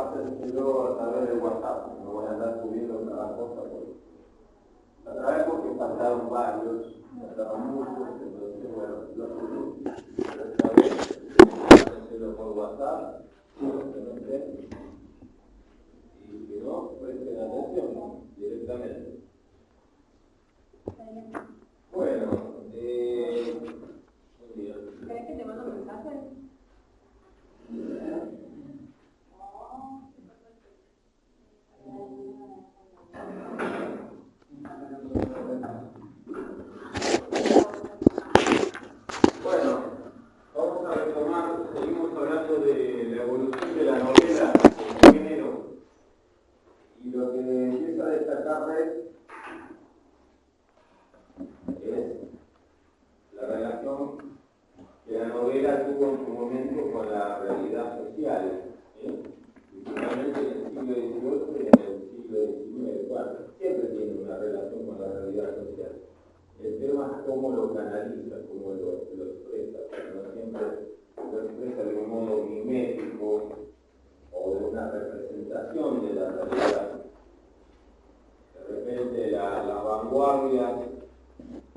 hacérselo a través del WhatsApp, no voy a andar subiendo cada cosa a través porque pasaron varios, pasaron muchos, entonces bueno, lo subí, pero esta vez hacérselo por WhatsApp, los que no estén, y que no presten atención directamente. Bueno, buen día. ¿Crees que te mando un mensaje? Bueno, vamos a retomar, seguimos hablando de la evolución de la novela como género, y lo que empieza a destacarles es la relación que la novela tuvo en su momento con la realidad social, principalmente en el siglo XVIII y en el siglo XIX. Bueno, siempre tiene una relación con la realidad social. El tema es cómo lo canaliza, cómo lo expresa, pero no siempre lo expresa de un modo mimético o de una representación de la realidad. De repente las vanguardias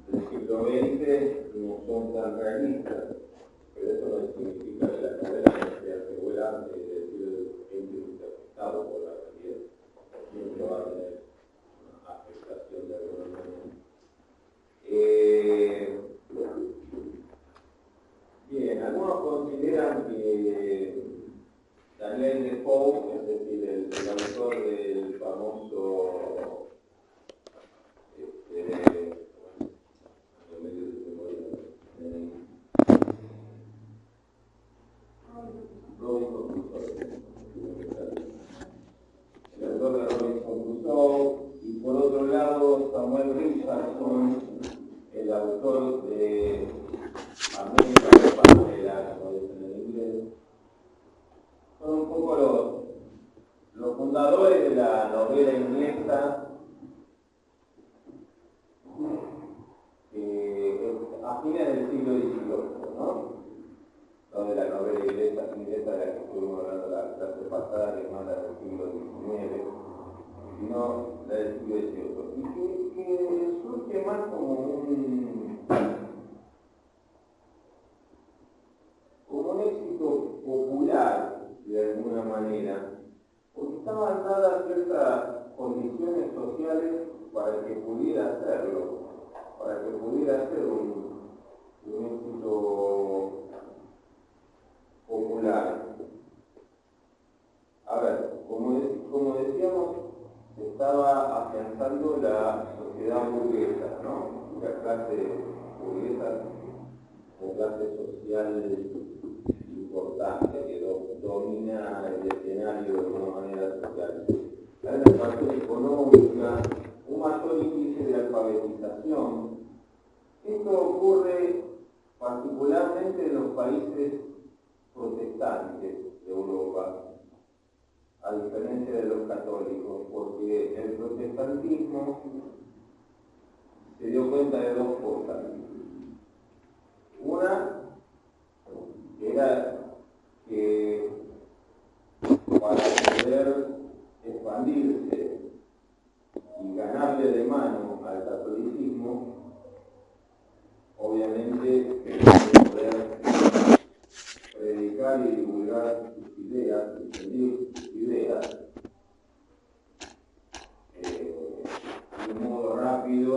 del siglo XX no son tan realistas, pero eso no significa que la novela no sea segura antes del siglo XX esté afectado por la realidad, siempre va a tener una afectación de alguna manera. Bien, algunos consideran que Daniel Defoe, es decir, el autor del famoso el autor de Robinson Crusoe, y por otro lado Samuel Richardson, el autor de América Española, como dicen en inglés, son un poco los fundadores de la novela inglesa, a fines del siglo XVIII, ¿no? No de la novela inglesa de la que estuvimos hablando la clase pasada, que es más la del siglo XIX, sino la del siglo XVIII, y que surge más como un éxito popular, de alguna manera, porque estaban dadas ciertas condiciones sociales para que pudiera hacerlo, para que pudiera ser un éxito popular. A ver, como decíamos, se estaba afianzando la sociedad burguesa, ¿no? La clase burguesa, la clase social importante que domina el escenario de una manera social. Hay una expansión económica, un mayor índice de alfabetización. Esto ocurre particularmente en los países protestantes de Europa, a diferencia de los católicos, porque el protestantismo se dio cuenta de dos cosas. Una era que para poder expandirse y ganarle de mano al catolicismo, obviamente poder predicar y divulgar sus ideas, difundir sus ideas de un modo rápido,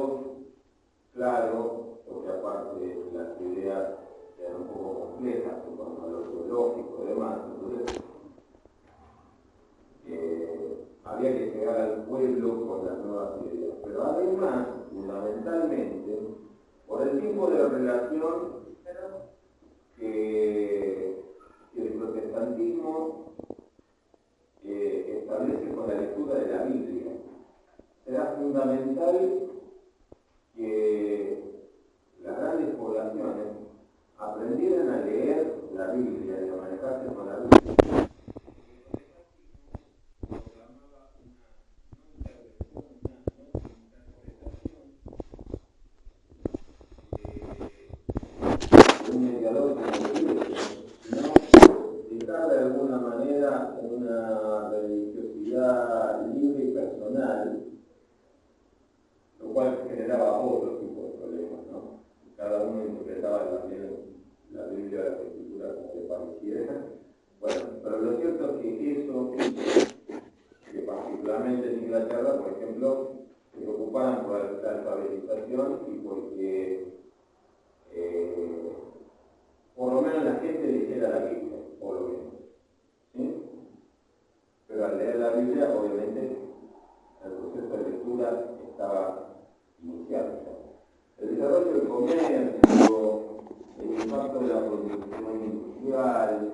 claro, porque aparte las ideas eran un poco complejas en cuanto a lo teológico y demás, entonces había que llegar al pueblo con las nuevas ideas. Pero además, fundamentalmente, por el tipo de relación que el protestantismo establece con la lectura de la Biblia. Será fundamental que las grandes poblaciones aprendieran a leer la Biblia y a manejarse con la Biblia. Un mediador como Dios, sino fijar de alguna manera una que eso hizo que particularmente en Inglaterra, por ejemplo, se preocuparan por la alfabetización y porque por lo menos la gente leyera la Biblia, por lo menos. ¿Sí? Pero al leer la Biblia, obviamente, el proceso de lectura estaba iniciado. El desarrollo del comercio, el impacto de la producción industrial,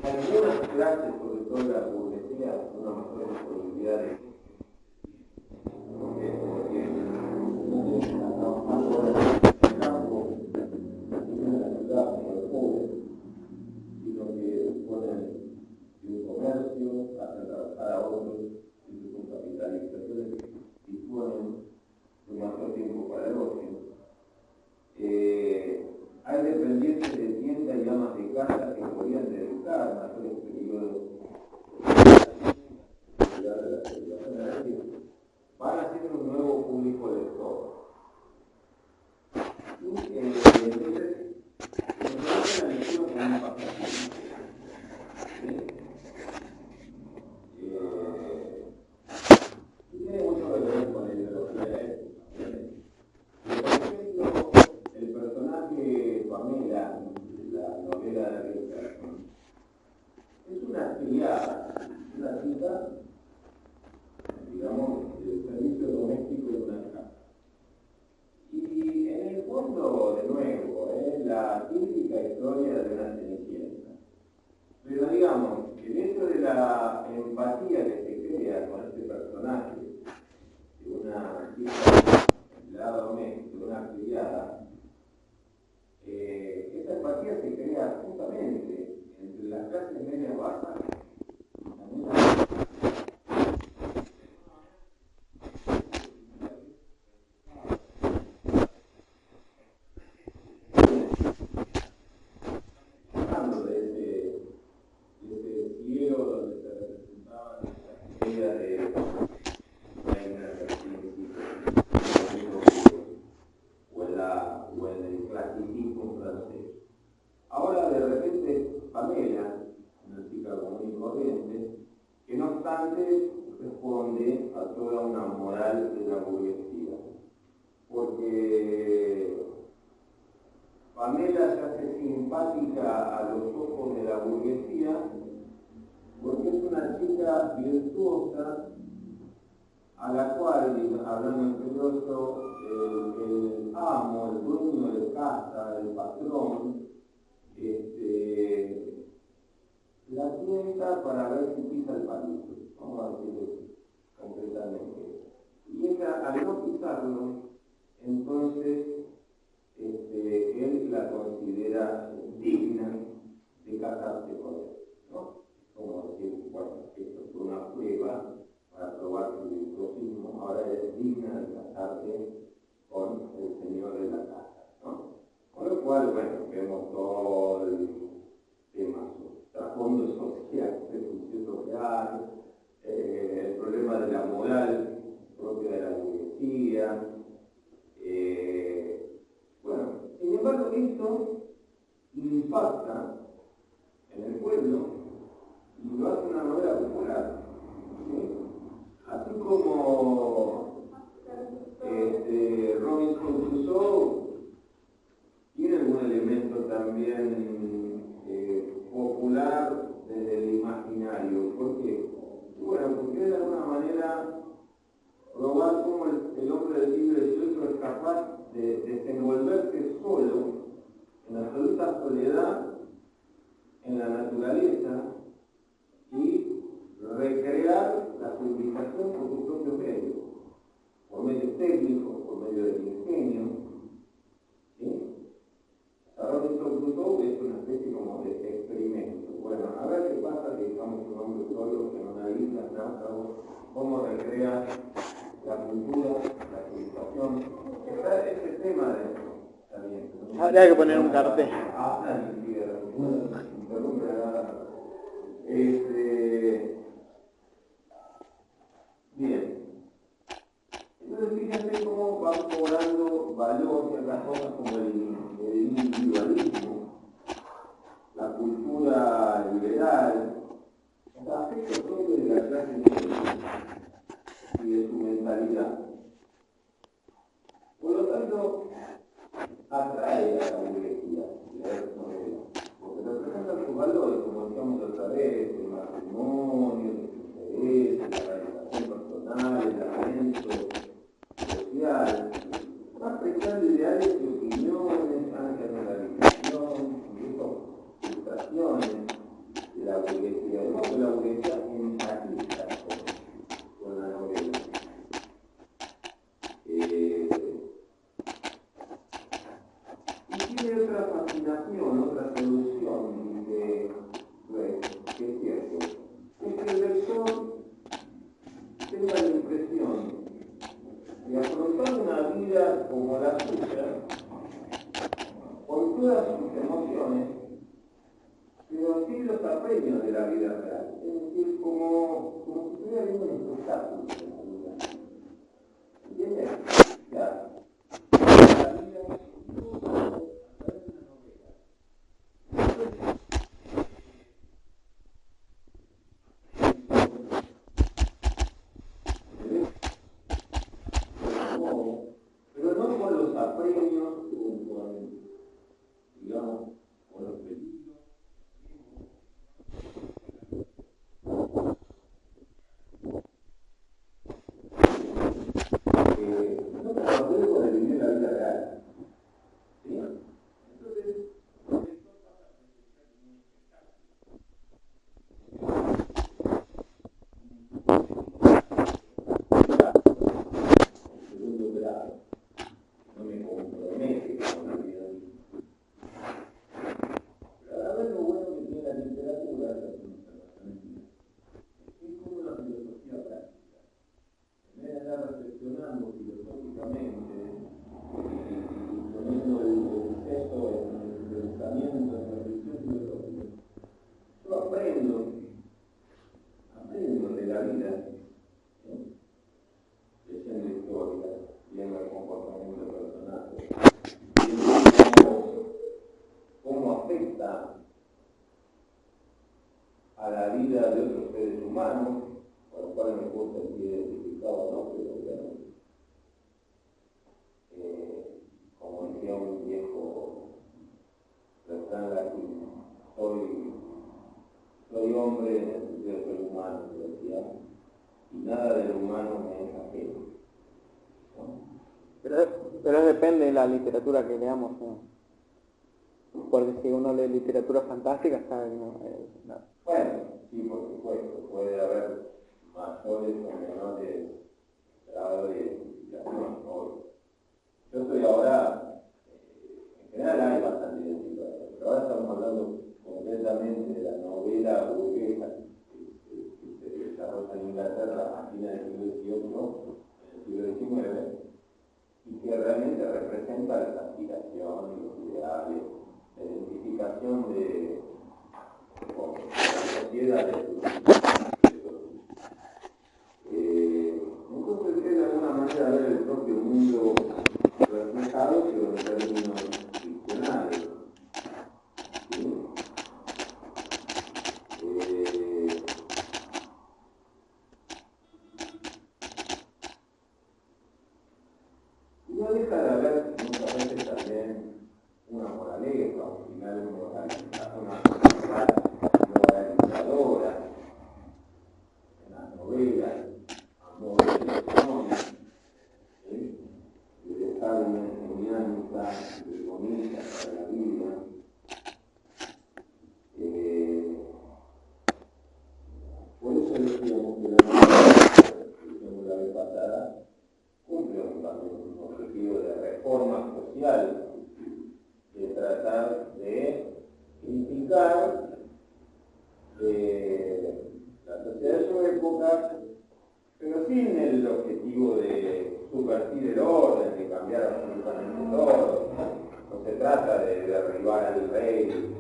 algunas clases, sobre todo la burguesía, una mayor disponibilidad de sino que disponen de un comercio, hacen trabajar a otros, y con capitalizaciones disponen de un mayor tiempo para el ocio. Hay dependientes de tiendas y amas de casa que podían dedicar mayores periodos de la celebración, van a ser un nuevo público lector. Y entonces, la lectura como un pasatiempo. Y tiene mucho que ver con la ideología. Por ejemplo, el personaje Pamela, la novela de Richardson, es una criada, una chica, digamos, del servicio doméstico de una casa. Y en el fondo, de nuevo, es la típica historia de una cenicienta. Pero digamos, el hecho de la empatía que se crea con este personaje, de una chica empleada doméstica, una criada, esa empatía se crea justamente entre las clases medias bajas y también Ahora de repente Pamela, una chica común y corriente, que no obstante responde a toda una moral de la burguesía. Porque Pamela se hace simpática a los ojos de la burguesía porque es una chica virtuosa a la cual, hablando en curioso, el amo, el dueño de casa, el patrón, la tienta para ver si pisa el palito, vamos a decirlo concretamente. Y ella, al no pisarlo, entonces él la considera digna de casarse con él, ¿no? Como decir, bueno, esto fue una prueba para probar su virtuosismo, ahora es digna de casarse con el señor de la casa, ¿no? Con lo cual, bueno, vemos todo el tema, trasfondo social, prejuicio social, el problema de la moral propia de la burguesía. Bueno, sin embargo, esto impacta en el pueblo y lo hace una novela popular. ¿Sí? Así como Robinson Crusoe tiene algún elemento también popular desde el imaginario. ¿Por qué? Bueno, porque de alguna manera probar cómo el hombre del siglo XVIII es capaz de desenvolverse solo, en absoluta soledad, en la naturaleza y recrear la civilización por sus propios medios, por medios técnicos, por medio del ingenio. ¿Sí? Robinson Crusoe es una especie como de experimento. Bueno, a ver qué pasa si estamos un hombre solo en una isla, náufrago, cómo recrea la cultura, la civilización. Está ese tema de eso. Está bien. Habría que poner un cartel. Bien. Entonces fíjense cómo van cobrando valor ciertas cosas como el individualismo, la cultura liberal, mentalidad. Por lo tanto, atrae a la burguesía leer novelas, porque representan sus valores, como decíamos otra vez, el matrimonio, los intereses, la realización personal, el ascenso social, más prestando ideales y opiniones, antes de realización, incluso frustraciones de la burguesía. De modo que la burguesía empatiza con la novela. Y tiene otra fascinación, otra solución, dice Ruiz, que es cierto, es que el lector tenga la impresión de afrontar una vida como la suya, con todas sus emociones, pero sin los apremios de la vida real. Es decir, como si estuviera viendo un espectáculo en la vida. ¿Entiendes? Ya. La vida es a través de una novela. Pero no con los apremios, digamos, con los peligros. No con los riesgos de vivir la vida real. ¿Sí? Entonces, segundo grado, no me compromete con la vida. Pero a ver lo bueno que tiene la literatura, es como una filosofía práctica. En vez de andar reflexionando filosóficamente y poniendo el peso en el pensamiento, en la reflexión filosófica, yo aprendo de la vida, leyendo historia, viendo el comportamiento del personaje, viendo cómo afecta a la vida de otros seres humanos, con los cuales me puedo sentir identificado o no, pero obviamente, como decía un viejo refrán latino, soy hombre en el sentido de ser humano, decía, y nada del humano me es ajeno. ¿No? Pero depende de la literatura que leamos, ¿no? Porque si uno lee literatura fantástica, sabe que no. Bueno, sí, por supuesto, puede haber mayores o menores grados de identificación, ¿no? Yo estoy ahora, en general hay bastante identificación, pero ahora estamos hablando concretamente de la novela burguesa que se desarrolla en Inglaterra a fines del siglo XVIII, en el siglo XIX, y que realmente representa las aspiraciones, los ideales, la identificación con la sociedad de entonces es de alguna manera ver el propio mundo reflejado, pero en términos ficcionales. ¿Sí? Y no deja de haber muchas veces también una moraleja, un final moralizadora en las novelas, a modo de lecciones, de dejar una enseñanza bonita para la vida. Por eso decíamos que la novela, la vez pasada, cumple un objetivo de reforma social, de tratar de criticar la sociedad de su época, pero sin el objetivo de subvertir el orden, de cambiar absolutamente todo. No se trata de derribar al rey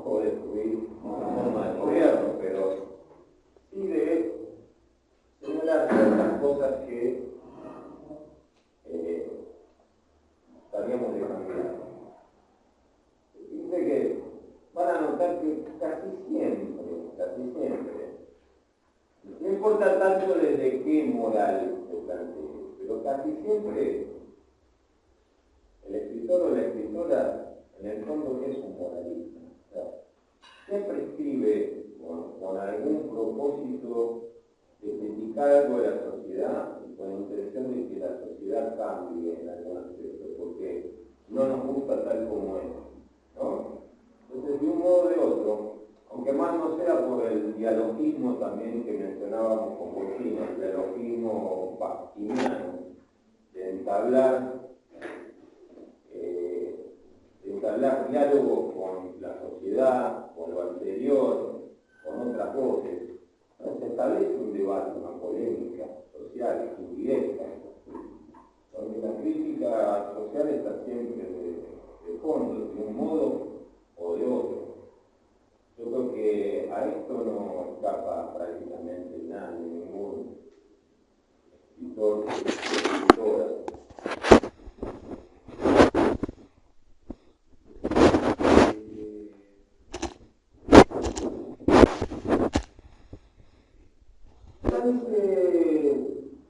o destruir una forma de gobierno, pero sí de señalar ciertas cosas que estaríamos de cambiar. Dice que van a notar que casi siempre, no importa tanto desde qué moral se plantee, pero casi siempre el escritor o la escritora en el fondo es un moralista. O sea, siempre escribe con algún propósito de criticar algo de la sociedad y con la intención de que la sociedad cambie en algún aspecto, porque no nos gusta tal como es, ¿no? Entonces, de un modo o de otro, aunque más no sea por el dialogismo también que mencionábamos con Borgino, el dialogismo bakiniano, de entablar diálogo con la sociedad, con lo anterior, con otras voces. ¿No? Se establece un debate, una polémica social, indirecta, donde la crítica social está siempre de fondo, de un modo o de otro. Yo creo que a esto no escapa prácticamente nadie, ningún escritor, escritora.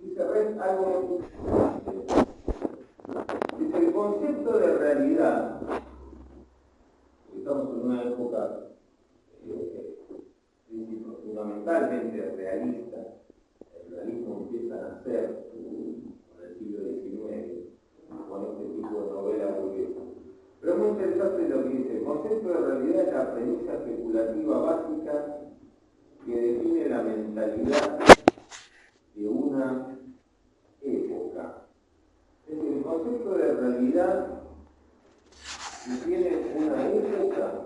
Dice Red algo muy importante. Dice, el concepto de realidad, estamos en una época fundamentalmente realista, el realismo empieza a nacer con el siglo XIX, con este tipo de novela burguesa. Pero es muy interesante lo que dice, el concepto de realidad es la premisa especulativa básica que define la mentalidad de una época. Es decir, el concepto de realidad que tiene una época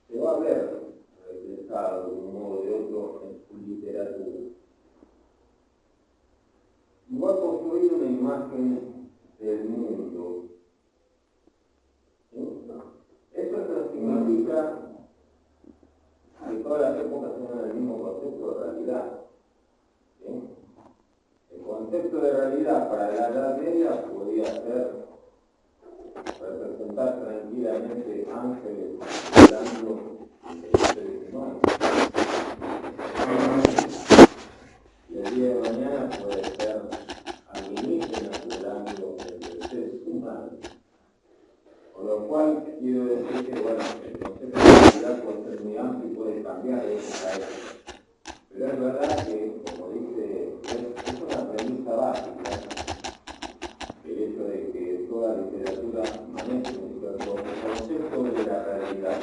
se va a ver reflejado de un modo o de otro en su literatura. Y va a construir una imagen del mundo. ¿Sí? Eso no significa que todas las épocas tengan el mismo concepto de realidad. ¿Sí? El concepto de realidad para la Edad Media podía ser representar tranquilamente ángeles volando en el ser humano. Y el día de mañana puede ser alienígenas volando entre seres humanos. Con lo cual quiero decir que bueno, el concepto de realidad puede ser muy amplio y puede cambiar de época a época. Pero es verdad que, como dice, es una premisa básica el hecho de que toda literatura maneje un cierto concepto de la realidad.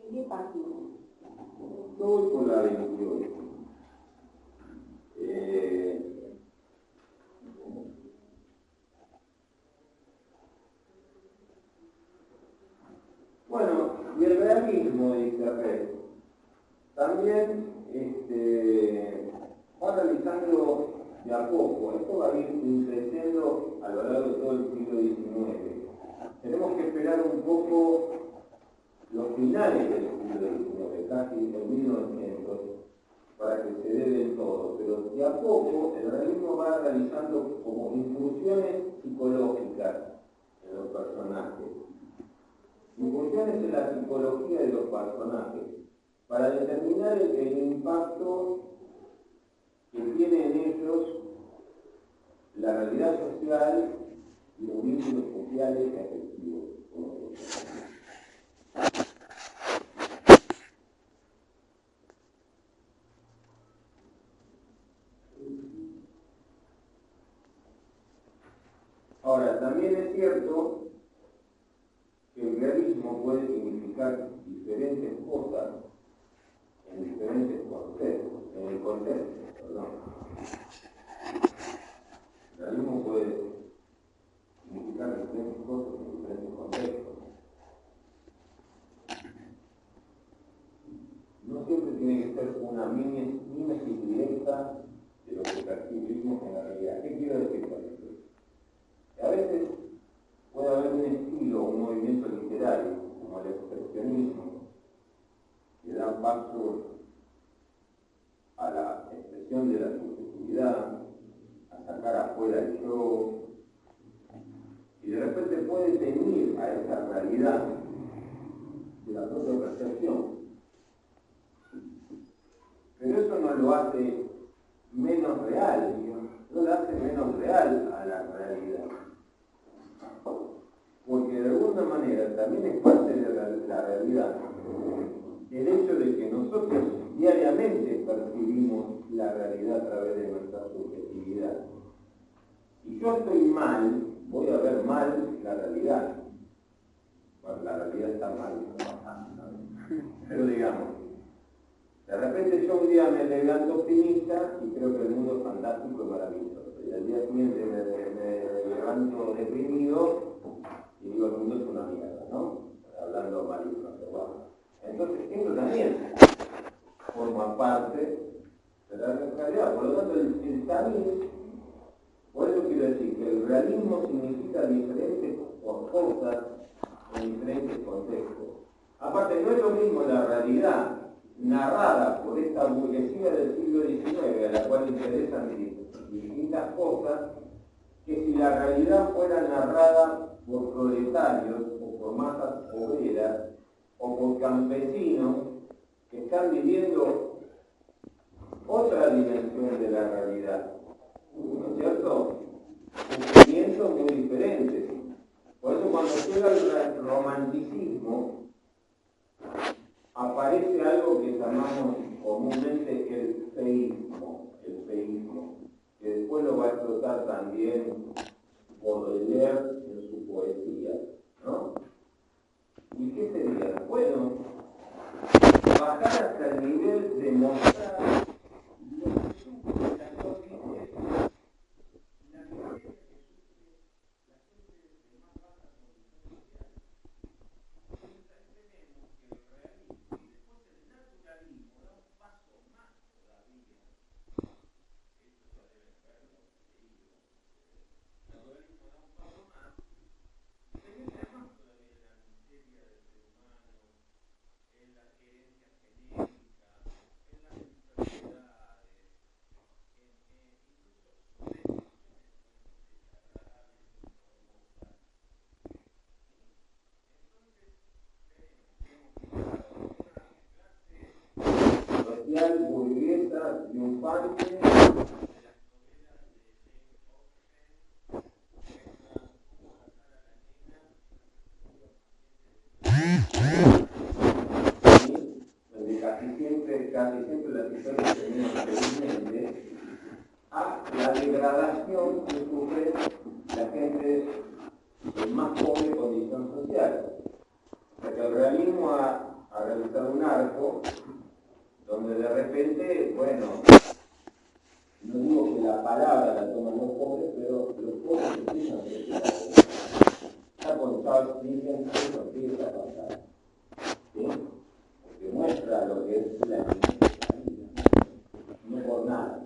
¿En qué página? Voy por la 28. Bueno, y el realismo, dice Red, también va realizando de a poco, esto va a ir creciendo a lo largo de todo el siglo XIX. Tenemos que esperar un poco los finales del siglo XIX, casi en 1900, para que se dé del todo, pero de a poco el realismo va realizando como incursiones psicológicas en los personajes, incursiones en la psicología de los personajes, para determinar el impacto que tiene en ellos la realidad social y los vínculos sociales y afectivos. Ahora, también es cierto que el realismo puede significar diferentes cosas en diferentes contextos, en el contexto, perdón. El realismo puede significar diferentes cosas en diferentes contextos. No siempre tiene que ser una mímesis directa de lo que percibimos en la realidad. ¿Qué quiero decir con esto? Que a veces puede haber un estilo, un movimiento literario, como el expresionismo, que da paso a la expresión de la subjetividad, a sacar afuera el yo, y de repente puede teñir a esa realidad de la propia percepción. Pero eso no lo hace menos real, no lo hace menos real a la realidad. Porque de alguna manera también es parte de la realidad el hecho de que nosotros diariamente percibimos la realidad a través de nuestra subjetividad. Si yo estoy mal, voy a ver mal la realidad. Bueno, la realidad está mal, pero digamos, de repente yo un día me levanto optimista y creo que el mundo es fantástico y maravilloso. Y al día siguiente me levanto deprimido y digo, el mundo es una mierda, ¿no? Hablando malísimo, pero bueno. Entonces, eso también forma parte de la realidad. Por lo tanto, el tamiz, por eso quiero decir que el realismo significa diferentes cosas en diferentes contextos. Aparte, no es lo mismo la realidad narrada por esta burguesía del siglo XIX, a la cual interesan distintas cosas, que si la realidad fuera narrada por proletarios o por masas obreras o por campesinos que están viviendo otra dimensión de la realidad, ¿no es cierto? Sentimientos muy diferentes. Por eso cuando llega el romanticismo, aparece algo que llamamos comúnmente el feísmo, que después lo va a explotar también Baudelaire en su poesía, ¿no? ¿Y qué sería? Bueno, bajar hasta el nivel de mostrar lo que sufre la sociedad. Burguesa, triunfante, donde casi siempre las historias terminan felizmente, a la degradación que sufre la gente en más pobre condición social. O sea que el realismo ha realizado un arco donde de repente, bueno, no digo que la palabra la toman los pobres, pero los pobres empiezan a ser pobres. Ya con Charles Dickens lo empieza a pasar, ¿sí? Porque muestra lo que es la vida, no por nada.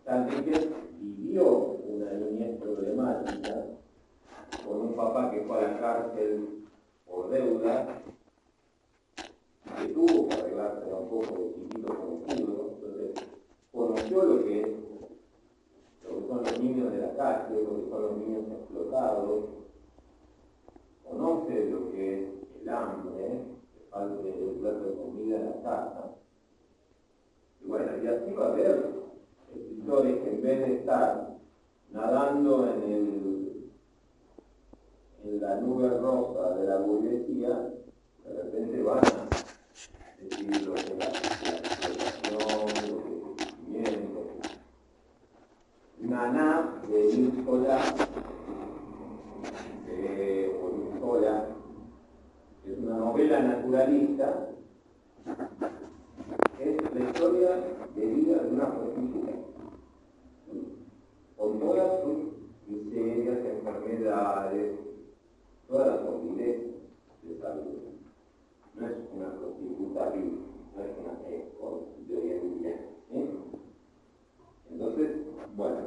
Charles Dickens vivió una niñez problemática, con un papá que fue a la cárcel por deuda, que tuvo que arreglarse un poco de chiquito como pudo, entonces conoció lo que son los niños de la calle, lo que son los niños explotados, conoce lo que es el hambre, que falte el plato de comida en la casa. Y bueno, y así va a haber escritores que en vez de estar nadando en la nube rosa de la burguesía, de repente van a decir lo que es la explotación, lo que es el sufrimiento. Naná de Ísola, es una novela naturalista, es la historia de vida de una prostituta, con todas sus miserias, enfermedades, todas las movilidades de salud. No es una prostituta viva, no es una escort de hoy en día. Entonces, bueno,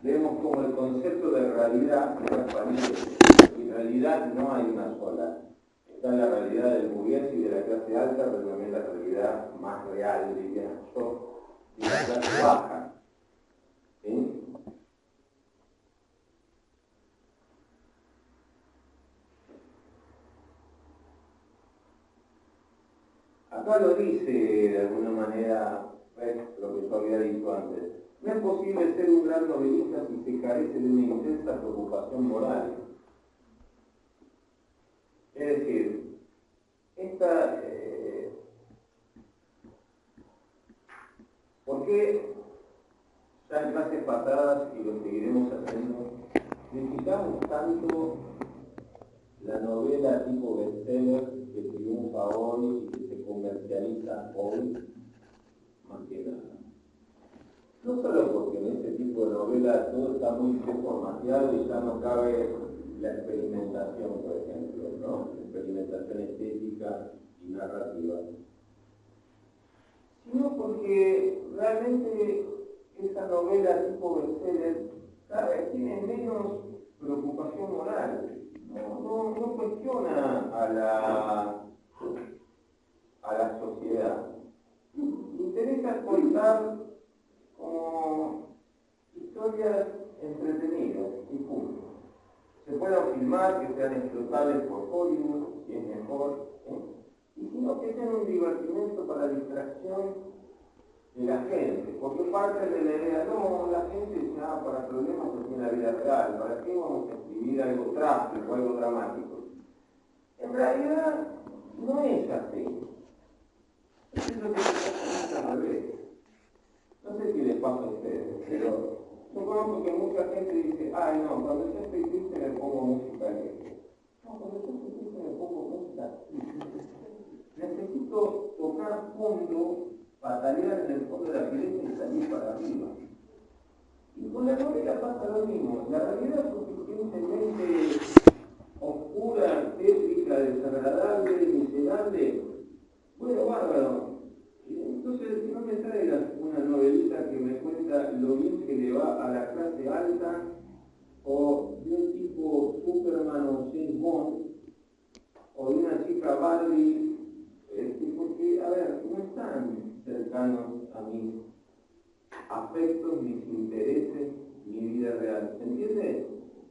vemos como el concepto de realidad es transparente. En realidad no hay una sola. Está la realidad del burgués y de la clase alta, pero también la realidad más real, diría yo, de la clase baja. ¿Sí? Acá lo dice de alguna manera, lo que yo había dicho antes. No es posible ser un gran novelista si se carece de una intensa preocupación moral. Es decir, ¿por qué ya en clases pasadas, y lo seguiremos haciendo, criticamos tanto la novela tipo bestseller que triunfa hoy y que se comercializa hoy, más que nada? No solo porque en este tipo de novelas todo está muy formateado y ya no cabe la experimentación, por ejemplo, ¿no? La experimentación estética y narrativa, sino porque realmente esa novela tipo bestseller cada vez tiene menos preocupación moral. No cuestiona a la sociedad. Le interesa contar como historias entretenidas y punto. Se puedan filmar, que sean explotables por Hollywood, si es mejor, y sino que sean un divertimento para distracción de la gente, porque parte de la idea, no, la gente dice, para problemas que tiene la vida real, ¿para qué vamos a escribir algo trágico, algo dramático? En realidad no es así. Es lo que se pasa al revés. No sé si les pasa a ustedes, pero yo conozco que mucha gente dice, ay no, cuando yo estoy triste me pongo música alegre. No, cuando yo estoy triste me pongo música triste. Necesito tocar fondo, patalear en el fondo de la pileta y salir para arriba. Y con la novela pasa lo mismo. La realidad es suficientemente oscura, tétrica, desagradable, miserable. Bueno, bárbaro. Entonces no me traigas una novelita que me cuenta lo bien que le va a la clase alta, o de un tipo Superman o James Bond, o de una chica Barbie, porque, a ver, no están cercanos a mis afectos, mis intereses, mi vida real. ¿Entiendes?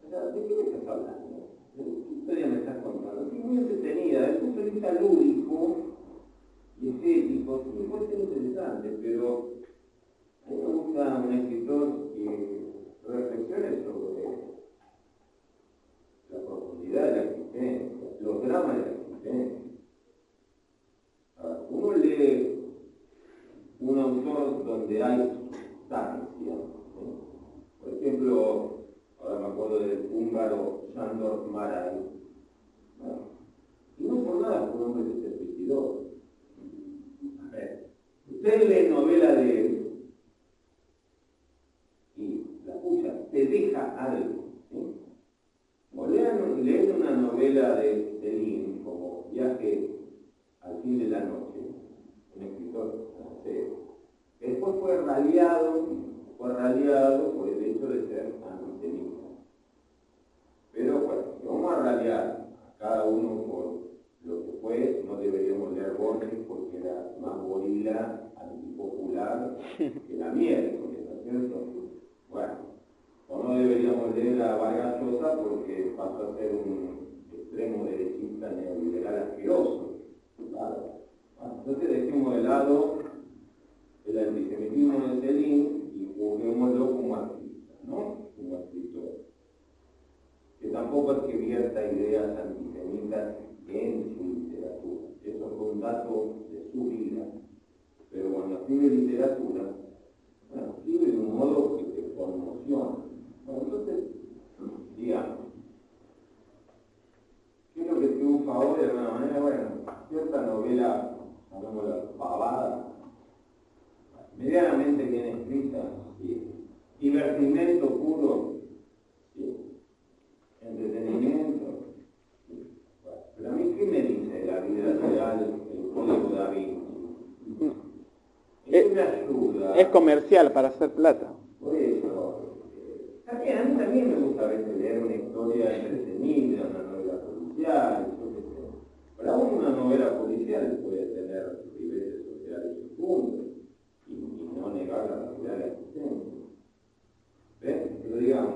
O sea, ¿de qué me estás hablando? ¿De qué historia me estás contando? Es muy entretenida, desde el punto de vista lúdico y estético, sí puede ser interesante, pero a mí me gusta un escritor que reflexione sobre la profundidad de la existencia, los dramas de la existencia. Uno lee un autor donde hay sustancia. Por ejemplo, ahora me acuerdo del húngaro Sándor Márai. Y no por nada fue un hombre que se suicidó. A ver, usted lee novela de él y la pucha, te deja algo. O leen una novela de Céline como Viaje al fin de la noche, un escritor francés, que después fue raliado por el hecho de ser antisemita. Pero bueno, si vamos a raliar a cada uno por lo que fue, no deberíamos leer Borges porque era más gorila, antipopular que la miércoles, ¿no es cierto? Bueno, o no deberíamos leer a Vargas Llosa porque pasó a ser un extremo derechista neoliberal asqueroso. Claro. Entonces dejemos de lado el antisemitismo de Céline y juzguémoslo como artista, ¿no? Como escritor. Que tampoco es que vierta ideas antisemitas en su literatura. Eso fue un dato de su vida. Pero cuando escribe literatura, bueno, escribe de un modo que te conmociona. Bueno, entonces, digamos, ¿qué es lo que triunfa hoy de alguna manera? Bueno, cierta novela, llamémosla pavada, medianamente bien escrita, sí. Divertimento puro, sí. Entretenimiento, sí. Bueno, pero a mí, ¿qué me dice la vida real, el código Da Vinci? Es una ayuda. Es comercial para hacer plata. Por eso, también, a mí también me gusta a veces leer una historia entretenida, una novela policial, yo qué sé. Pero aún una novela policial puede tener niveles sociales profundos y no negar la realidad de la existencia. ¿Ves? Pero digamos,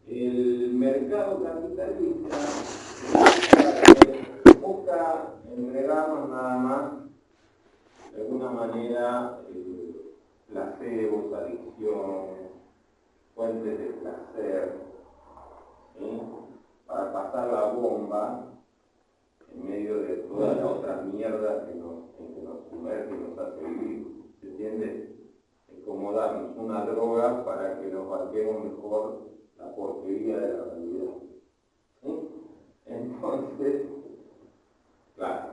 el mercado capitalista busca entregarnos nada más manera placebos, adicciones, fuentes de placer, ¿sí? Para pasar la bomba en medio de toda la otra mierda en que nos sumerge y nos hace vivir. ¿Se entiende? Es como darnos una droga para que nos banquemos mejor la porquería de la realidad. ¿Sí? Entonces, claro.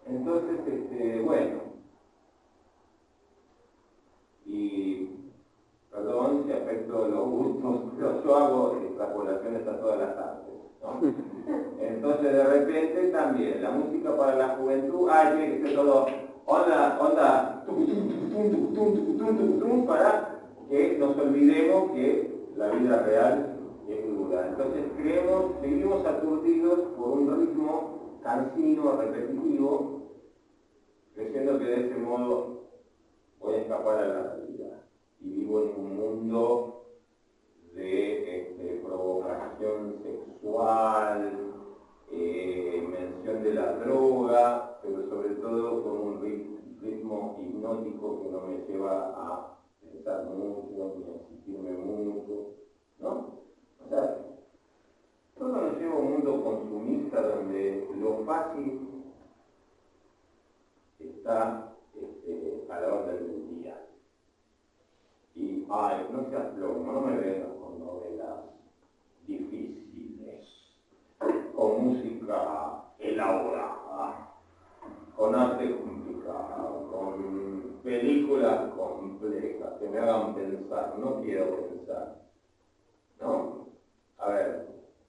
Entonces, bueno. Y, perdón si afecto los gustos, pero yo hago extrapolaciones a todas las artes, ¿no? Entonces, de repente, también, la música para la juventud, tiene que ser todo, onda, para que nos olvidemos que la vida real es dura. Entonces, seguimos aturdidos por un ritmo cansino, repetitivo, creyendo que de ese modo voy a escapar a la realidad. Y vivo en un mundo de provocación sexual, mención de la droga, pero sobre todo con un ritmo hipnótico que no me lleva a pensar mucho, ni a sentirme mucho, ¿no? O sea, todo nos lleva a un mundo consumista donde lo fácil está a la orden del día. Y, no seas plomo, no me vengas con novelas difíciles, con música elaborada, con arte complicado, con películas complejas que me hagan pensar. No quiero pensar, ¿no? A ver,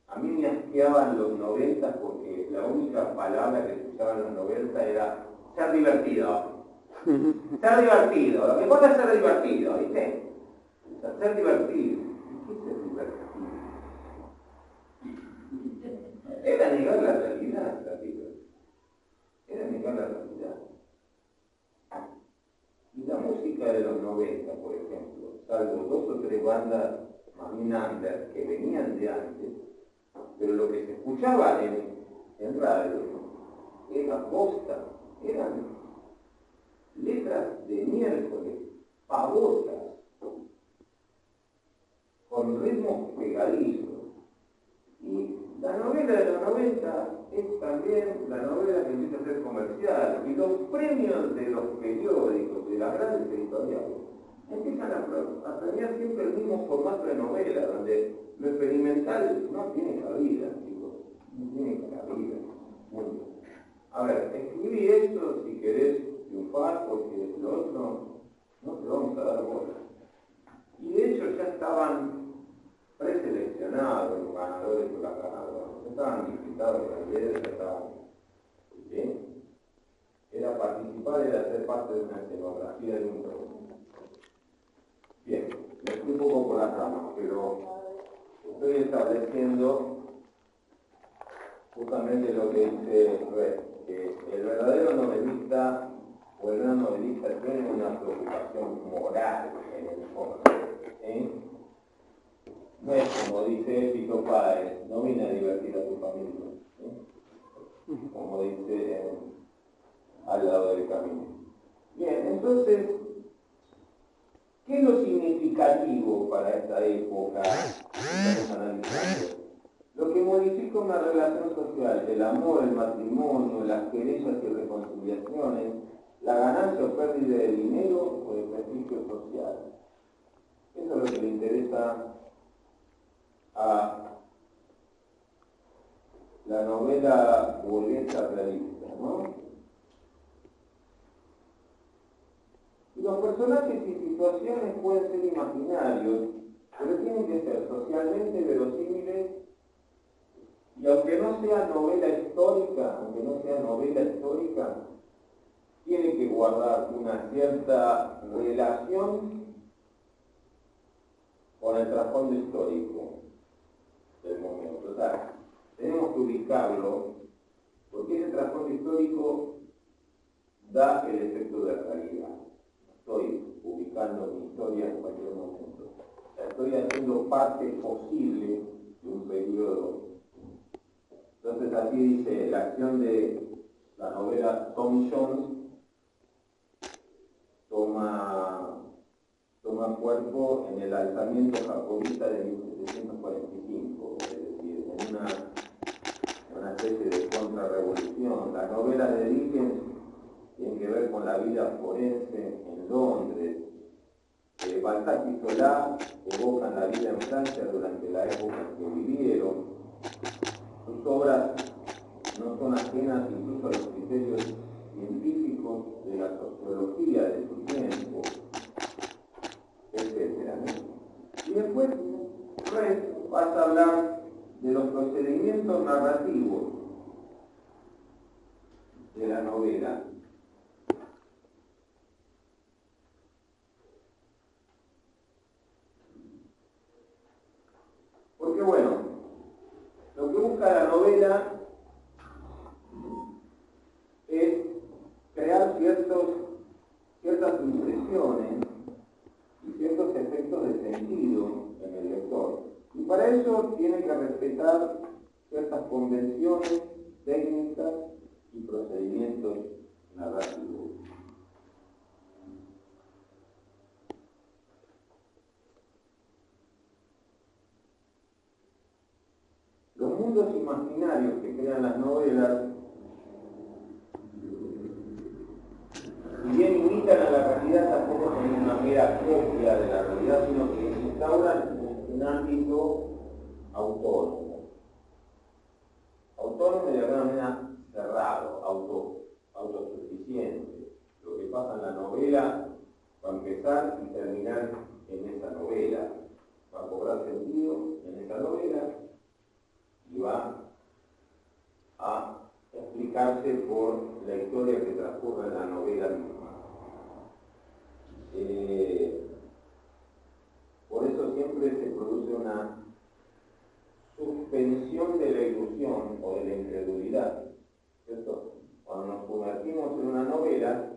a mí me asqueaban los 90 porque la única palabra que se usaba en los 90 era ser divertido. Ser divertido, lo que importa es ser divertido, ¿viste? O sea, ser divertido. ¿Qué es ser divertido? Era negar la realidad, era negar la realidad. Y la música de los 90, por ejemplo, salvo 2 o 3 bandas más bien under que venían de antes, pero lo que se escuchaba en radio era posta, eran letras de miércoles, pavotas, con ritmos pegadizos. Y la novela de los 90 es también la novela que empieza a ser comercial. Y los premios de los periódicos, de las grandes editoriales, empiezan a premiar siempre el mismo formato de novela, donde lo experimental no tiene cabida, chicos, no tiene cabida. A ver, escribí esto si querés triunfar, porque lo otro no te vamos a dar bola. Y de hecho ya estaban preseleccionados los ganadores o las ganadoras, ya estaban visitados las redes, ya estaban, ¿sí? Era participar, era ser parte de una escenografía de un programa. Bien, me fui un poco por las ramas, pero estoy estableciendo justamente lo que dice Red, que el verdadero novelista o el gran novelista tiene una preocupación moral en el fondo, ¿sí? No es como dice Pito Páez, no vine a divertir a tu familia, ¿sí? Como dice al lado del camino. Bien, entonces, ¿qué es lo significativo para esta época que estamos analizando? Lo que modifica una relación social, el amor, el matrimonio, las querellas y reconciliaciones, la ganancia o pérdida de dinero o de prestigio social. Eso es lo que le interesa a la novela burguesa realista, ¿no? Y los personajes y situaciones pueden ser imaginarios, pero tienen que ser socialmente verosímiles. Y aunque no sea novela histórica, tiene que guardar una cierta relación con el trasfondo histórico del momento. O sea, tenemos que ubicarlo, porque ese trasfondo histórico da el efecto de realidad. Estoy ubicando mi historia en cualquier momento. O sea, estoy haciendo parte posible de un periodo. Entonces así dice la acción de la novela Tom Jones, toma cuerpo en el alzamiento jacobita de 1745, es decir, en una especie de contrarrevolución. La novela de Dickens tiene que ver con la vida forense en Londres. Balzac y Solá evocan la vida en Francia durante la época en que vivieron. Sus obras no son ajenas incluso a los criterios científicos de la sociología de su tiempo, etc. Y después, Red vas a hablar de los procedimientos narrativos de la novela. Porque bueno, lo que busca la novela es crear ciertas impresiones y ciertos efectos de sentido en el lector. Y para eso tiene que respetar ciertas convenciones, técnicas y procedimientos narrativos. Los mundos imaginarios que crean las novelas, si bien imitan a la realidad, tampoco son una mera copia de la realidad, sino que instauran un ámbito autónomo. Autónomo de alguna manera cerrado, autosuficiente. Lo que pasa en la novela va a empezar y terminar en esa novela. Va a cobrar sentido en esa novela y va a explicarse por la historia que transcurre en la novela misma. Por eso siempre se produce una suspensión de la ilusión o de la incredulidad, ¿cierto? Cuando nos sumergimos en una novela,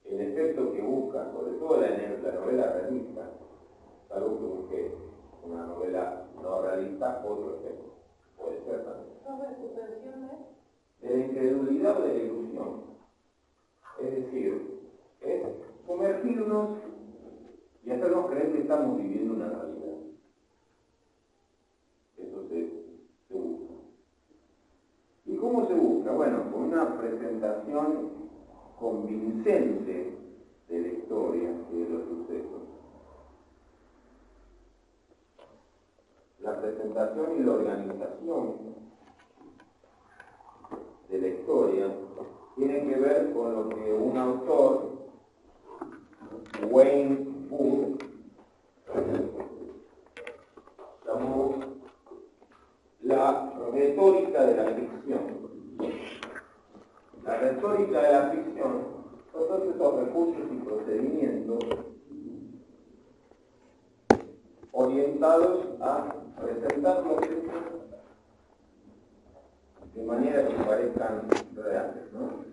el efecto que busca, sobre todo la novela realista, salvo que busque una novela no realista, otro efecto. Puede ser también. ¿Sobre suspensiones? De la incredulidad o de la ilusión. Es decir, es sumergirnos y hacernos creer que estamos viviendo una realidad. Eso se busca. ¿Y cómo se busca? Bueno, con una presentación convincente de la historia y de los sucesos. La presentación y la organización de la historia tienen que ver con lo que un autor, Wayne Wood, llamó la retórica de la ficción. La retórica de la ficción son todos esos recursos y procedimientos orientados a presentar los hechos de manera que parezcan reales, ¿no?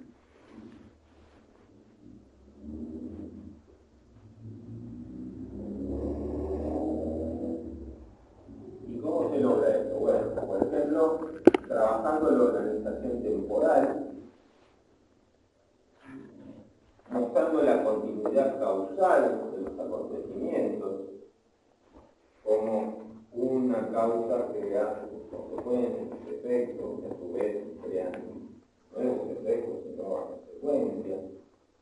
¿Y cómo se logra esto? Bueno, por ejemplo, trabajando en la organización temporal, mostrando la continuidad causal de los acontecimientos, como una causa crea sus consecuencias, sus efectos, que a su vez crean nuevos efectos y nuevas consecuencias.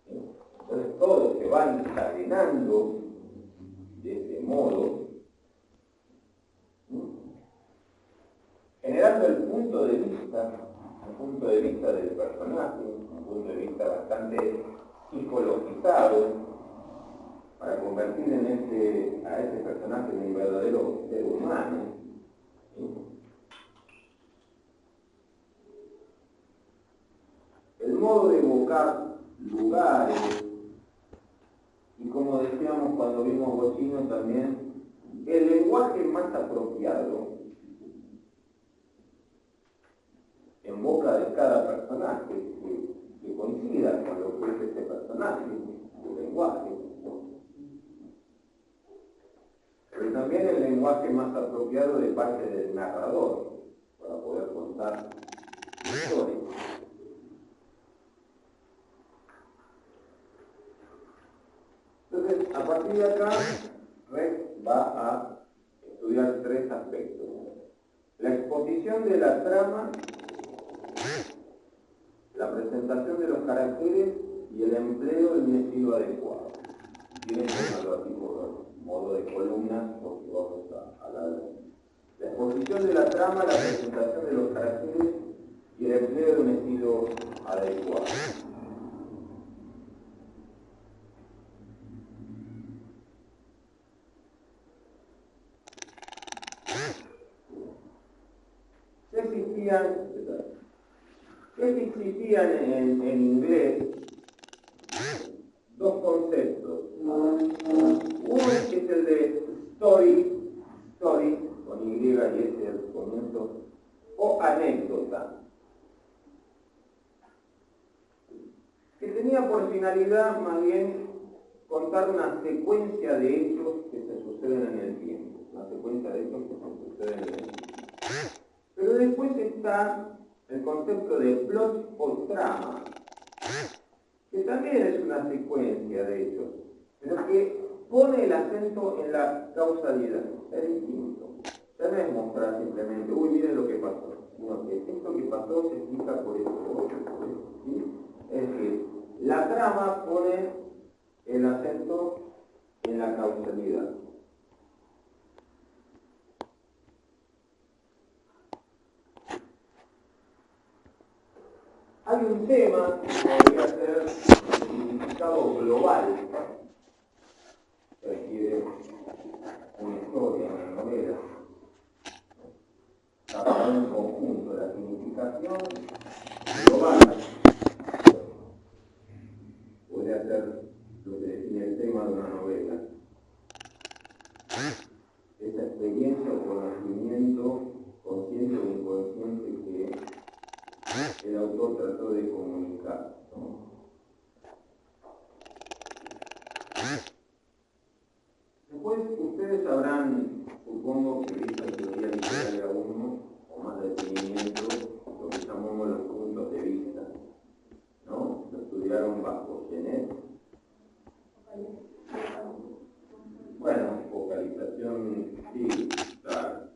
¿Sí? Entonces todo se va encadenando de ese modo, ¿sí? Generando el punto de vista del personaje, un punto de vista bastante psicologizado, para convertir a ese personaje en un verdadero ser humano. ¿Sí? El modo de evocar lugares, y como decíamos cuando vimos Boccino también, el lenguaje más apropiado en boca de cada personaje, que coincida con lo que es ese personaje, su lenguaje. Pero también el lenguaje más apropiado de parte del narrador, para poder contar la historia. a partir de acá, Rex va a estudiar tres aspectos. La exposición de la trama, la presentación de los caracteres y el empleo de un estilo adecuado. Tienen que ponerlo así por modo de columnas, porque vamos a hablar de la exposición de la trama, la presentación de los caracteres y el empleo de un estilo adecuado. ¿Qué existían en inglés? Dos conceptos. Uno es el de story, con Y y S al comienzo, o anécdota, que tenía por finalidad más bien contar una secuencia de hechos que se suceden en el tiempo, una secuencia de hechos que se suceden en el tiempo. Pero después está el concepto de plot o trama, que también es una secuencia de hechos, pero que pone el acento en la causalidad. Es distinto. Ya no es mostrar simplemente, uy, miren lo que pasó, sino que esto que pasó se explica por esto, por esto, ¿sí? Es decir, la trama pone el acento en la causalidad. Hay un tema que podría ser el significado global, que requiere una historia, una novela, trabajar en conjunto, la significación global podría ser lo que define el tema de una novela. Esa experiencia o conocimiento consciente o inconsciente que el autor trató de comunicar, ¿no? Después ustedes habrán, supongo que visto en teoría literaria 1 o más detenimiento, lo que llamamos los puntos de vista, ¿no? Lo estudiaron bajo Genet. Bueno, focalización, sí, claro.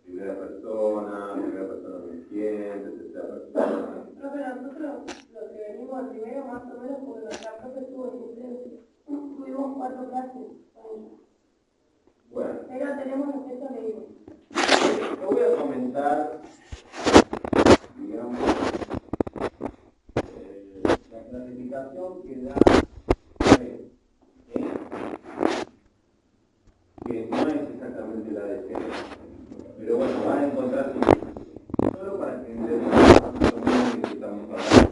Primera persona consciente, tercera persona. Pero nosotros, los que venimos al primero, más o menos, porque nuestra profe estuvo en silencio. Tuvimos 4 clases con ella. Bueno. Pero tenemos los textos leídos. Yo voy a comentar, digamos, la clasificación que da que no es exactamente la de género, pero bueno, van a encontrar solo para entender más o menos de qué estamos hablando.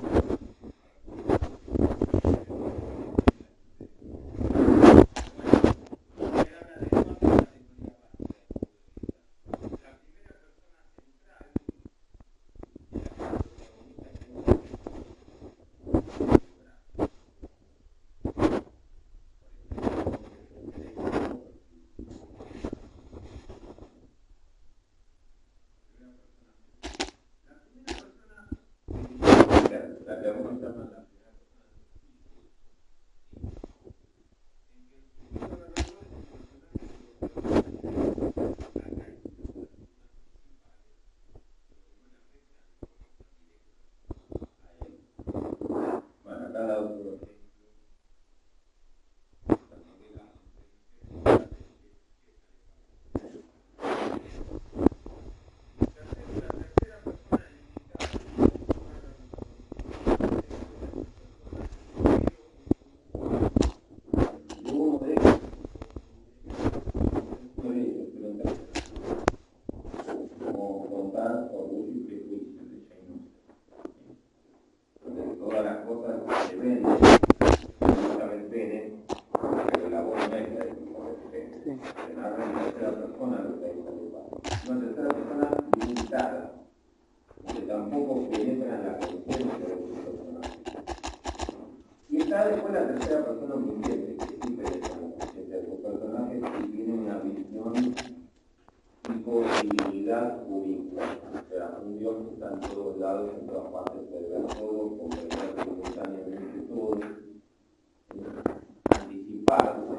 Después la tercera persona omnisciente, que sí pertenece a su personaje y tiene una visión y posibilidad ubicua. O sea, un Dios que está en todos lados, en todas partes, puede ver todo, comprender simultáneamente todo, anticiparse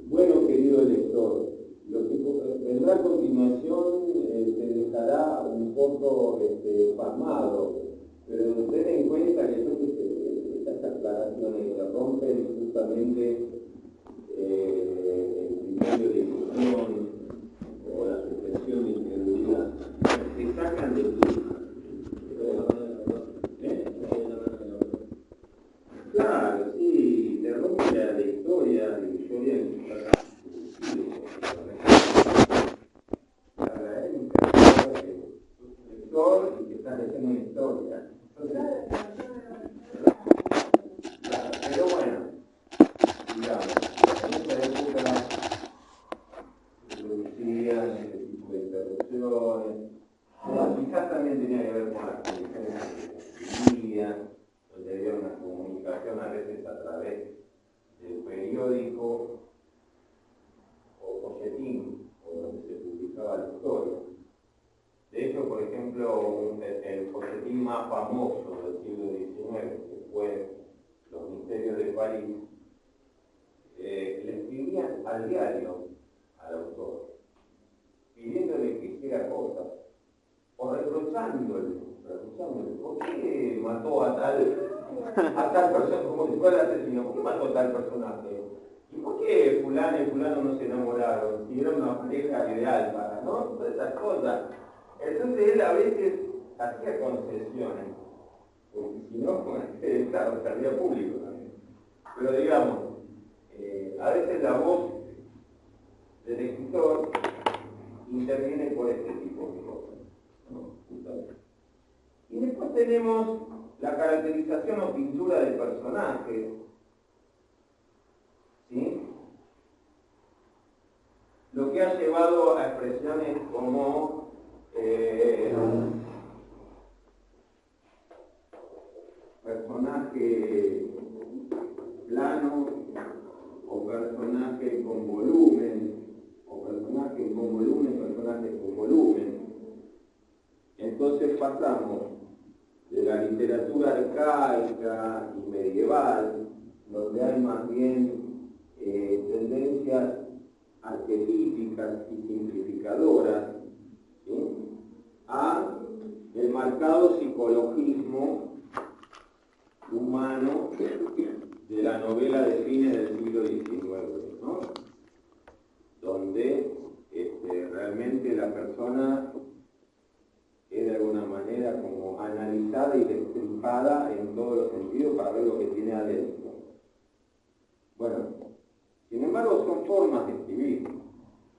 Bueno, querido lector, lo que vendrá a continuación te dejará un poco pasmado, pero ten en cuenta que estas aclaraciones que rompen justamente el criterio de inclusión o la suspensión de incredulidad, te sacan de ti. Claro, sí, te rompe la historia divisoria en su casa. Para él, lector y que está leyendo una historia. Pero bueno, digamos, en esta época se producían este tipo de interrupciones. Quizás también tenía que ver con las condiciones que vivían, donde había una comunicación a veces a través del periódico o folletín, o donde se publicaba la historia. De hecho, por ejemplo, el folletín más famoso del siglo XIX, que fue Los Misterios de París, le escribían al diario al autor, pidiéndole que hiciera cosas, o reprochándole, ¿por qué mató a tal persona, como si fuera el asesino? ¿Por qué mató a tal personaje? ¿Y por qué fulano y fulano no se enamoraron? Si era una pareja ideal para, ¿no? Todas esas cosas. Entonces él a veces hacía concesiones, porque si no, claro, salía público también. Pero digamos, a veces la voz del escritor interviene por este tipo de cosas, ¿no? Y después tenemos la caracterización o pintura del personaje, ¿sí? Lo que ha llevado a expresiones como personaje plano, o personaje con volumen, personaje con volumen. Entonces pasamos de la literatura arcaica y medieval, donde hay más bien tendencias arquetípicas y simplificadoras, ¿sí?, a el marcado psicologismo humano de la novela de fines del siglo XIX, ¿no? Donde realmente la persona es de alguna manera como analizada y destripada en todos los sentidos para ver lo que tiene adentro. Bueno, sin embargo son formas de escribir.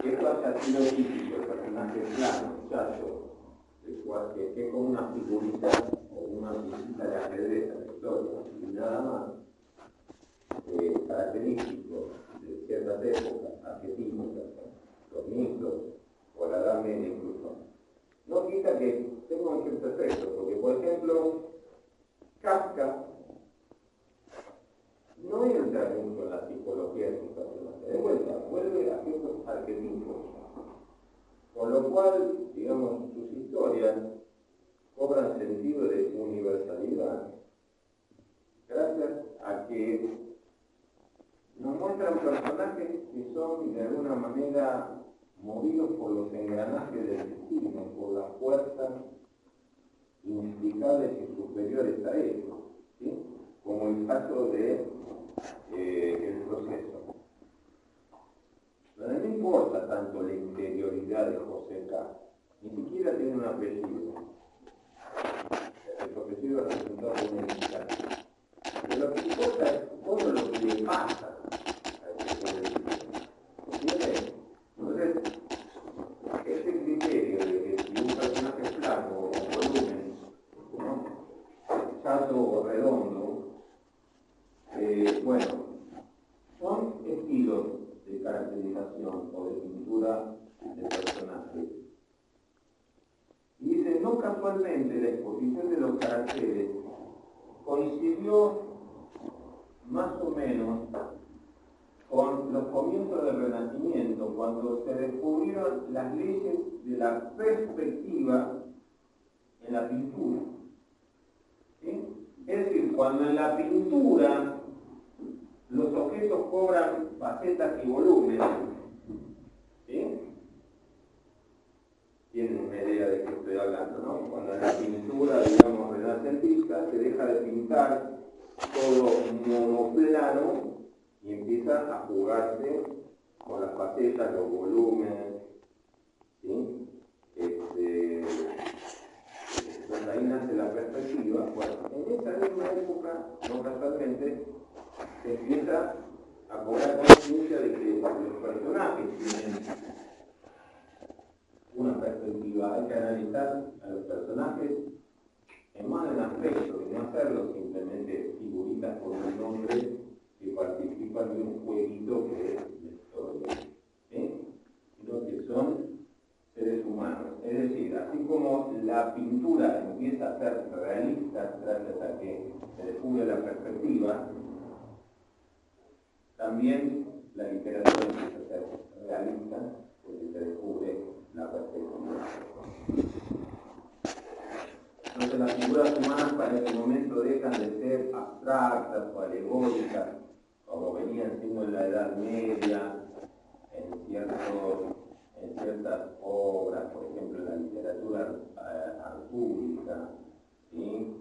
Esto haya sido típico, el personaje plano, chayo, que es como una figurita o una figurita de ajedrez en la historia, y nada más. Característico de ciertas épocas, arquetípicas, los mitos, o la Edad Media incluso. No quita que tenga un cierto efecto, porque por ejemplo, Kafka no entra mucho en la psicología de sus personajes, de vuelta, vuelve a ciertos arquetipos, con lo cual, digamos, sus historias cobran sentido de universalidad, gracias a que nos muestran personajes que son de alguna manera movidos por los engranajes del destino, por las fuerzas inexplicables y superiores a ellos, ¿sí?, como el caso de el proceso. Pero no importa tanto la interioridad de José K., ni siquiera tiene un apellido. El apellido es representado por un mexicano. Pero lo que importa es todo lo que le pasa a ese pueblo. ¿Entiendes? Entonces, este criterio de que si un personaje es plano o con volumen, ¿no?, chato o redondo, bueno, son estilos de caracterización o de pintura de personajes. Y dice, no casualmente la exposición de los caracteres coincidió más o menos con los comienzos del Renacimiento, cuando se descubrieron las leyes de la perspectiva en la pintura. ¿Sí? Es decir, cuando en la pintura los objetos cobran facetas y volumen, a jugarse con las facetas, los volúmenes, ¿sí? Donde ahí nace la perspectiva. Bueno, en esa misma época, no casualmente, se empieza a cobrar conciencia de que los personajes tienen una perspectiva. Hay que analizar a los personajes en más de un aspecto, y no hacerlos simplemente figuritas con un nombre que participan de un jueguito que es la historia, ¿sí? Sino que son seres humanos. Es decir, así como la pintura empieza a ser realista gracias a que se descubre la perspectiva, también la literatura empieza a ser realista porque se descubre la perspectiva. Entonces las figuras humanas para ese momento dejan de ser abstractas o alegóricas, como venían siendo en la Edad Media, en ciertas obras, por ejemplo en la literatura artúrica, ¿sí?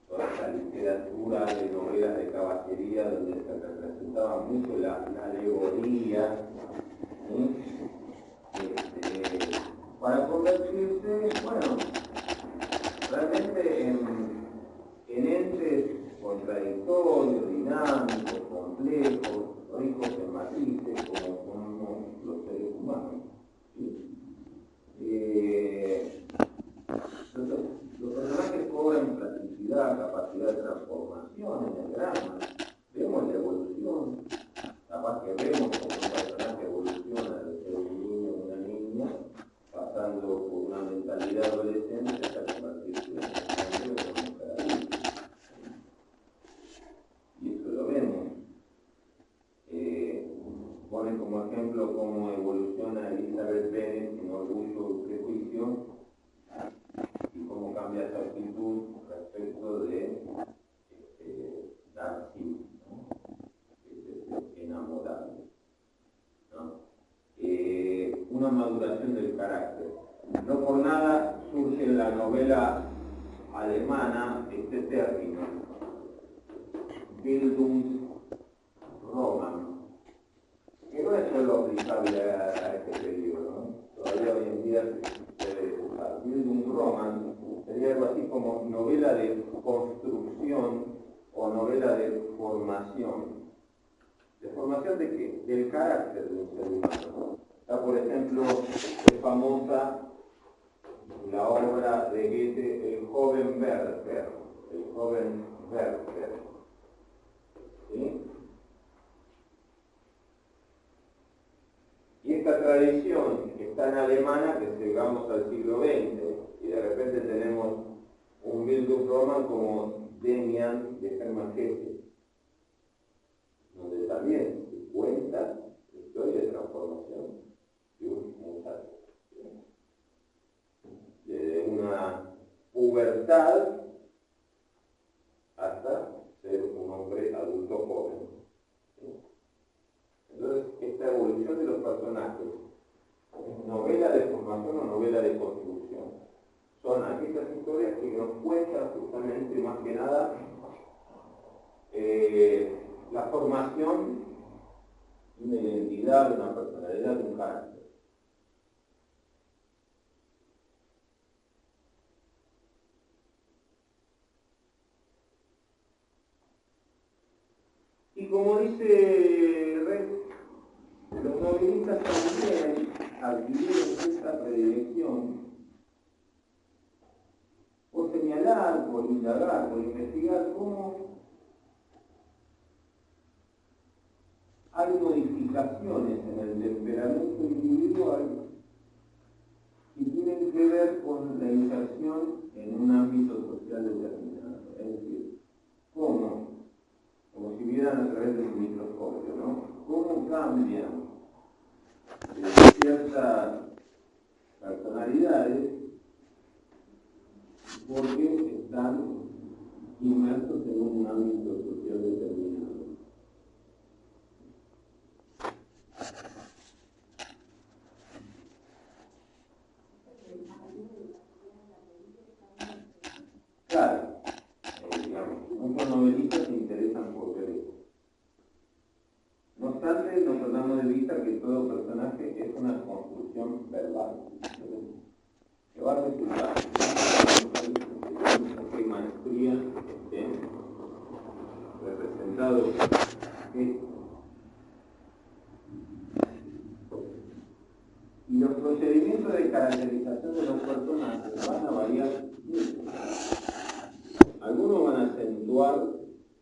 Toda esa literatura de novelas de caballería donde se representaba mucho la alegoría, ¿sí? Para convertirse, bueno, realmente en entes contradictorios, dinámicos, complejos, ricos en matices, como somos los seres humanos, ¿sí? Los personajes cobran plasticidad, capacidad de transformación en el drama. Vemos la evolución, capaz que vemos como un personaje evoluciona de ser un niño o una niña, pasando por una mentalidad adolescente hasta convertirse en un hombre o una mujer adulta. Y eso lo vemos. Pone como ejemplo cómo evoluciona Elizabeth Bennet en Orgullo y Prejuicio y cómo cambia su actitud respecto de Darcy, ¿no? Enamorado, ¿no? Una maduración del carácter. No por nada surge en la novela alemana este término, Bildungsroman, que no es solo aplicable a este periodo, ¿no? Todavía hoy en día se debe usar. Bildungsroman sería algo así como novela de construcción o novela de formación. ¿De formación de qué? Del carácter de un ser humano. Está, por ejemplo, es famosa la obra de Goethe, El joven Werther. El joven Werther. ¿Sí? Y esta tradición que está en alemana, que llegamos al siglo XX, y de repente tenemos un Bildungsroman como Demian de Hermann Hesse, donde también se cuenta la historia de transformación de un muchacho. Desde una pubertad hasta ser un hombre adulto joven. Entonces, esta evolución de los personajes, ¿es novela de formación o novela de construcción? Son aquellas historias que nos cuentan justamente, más que nada, la formación de una identidad, de una personalidad, de un carácter. Y como dice Red, los novelistas también adquirieron esta predilección por señalar, por indagar, por investigar cómo hay modificaciones en el temperamento individual que tienen que ver con la inserción en un ámbito social determinado. Es decir, como si vieran a través del microscopio, ¿no? Cómo cambian ciertas personalidades porque están inmersos en un ámbito social determinado. Claro, digamos, muchos novelistas se interesan por ver eso. perdamos de vista que todo personaje es una construcción verbal, que va a resultar que maestría esté representado esto. Y los procedimientos de caracterización de los personajes van a variar mucho. Algunos van a acentuar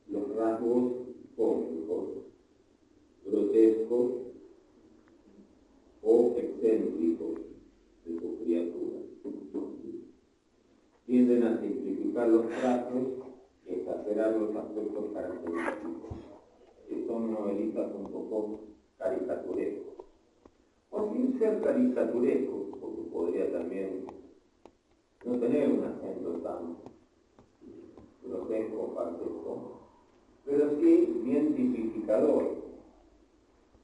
los rasgos cómicos, grotescos o excéntricos de su criatura. Tienden a simplificar los tratos y exagerar los aspectos característicos, que son novelistas un poco caricaturescos. O sin ser caricaturescos, porque podría también no tener un acento tan grotesco, farsesco, pero sí bien tipificador.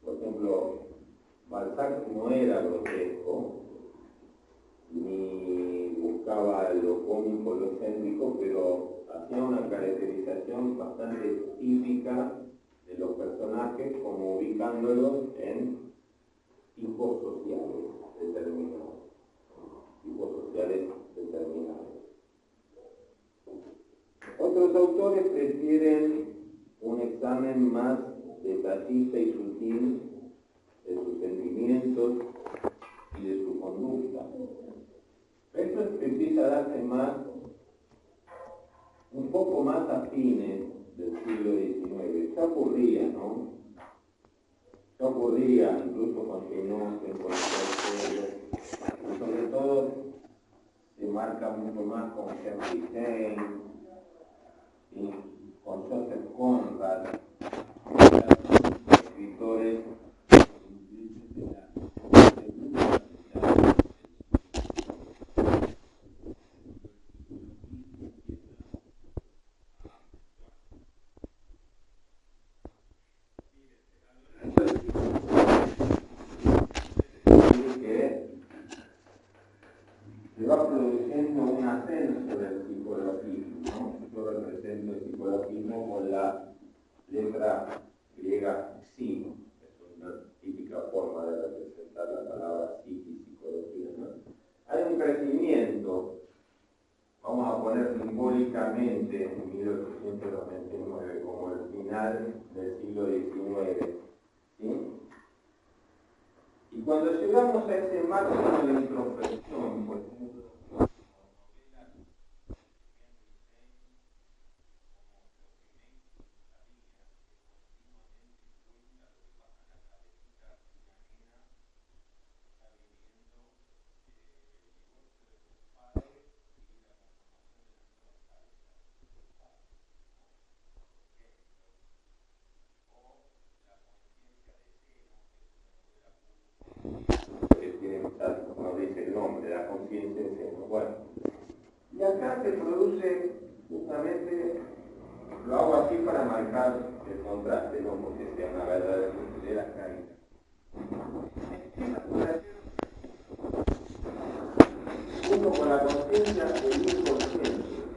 Por ejemplo, Balzac no era grotesco, ni buscaba lo cómico, lo excéntrico, pero hacía una caracterización bastante típica de los personajes, como ubicándolos en tipos sociales determinados. Otros autores prefieren un examen más detallista y sutil de sus sentimientos y de su conducta. Esto empieza a darse más, un poco más a fines del siglo XIX. Ya ocurría, ¿no? Ya ocurría, incluso con Genote, con Cercero, y sobre todo se marca mucho más con Henry James, ¿sí? Con Joseph Conrad, escritores de la se va produciendo un ascenso del psicologismo, ¿no? Yo represento el psicologismo con la letra griega psi, es una típica forma de representar la palabra psicología, ¿no? Hay un crecimiento, vamos a poner simbólicamente en 1899 como el final del siglo XIX, ¿sí? Y cuando llegamos a ese máximo de introspección, por ejemplo, no dice el nombre, la conciencia en seno. Bueno, y acá se produce justamente, lo hago así para marcar el contraste, no porque sea una verdadera caída. Junto con la conciencia del inconsciente,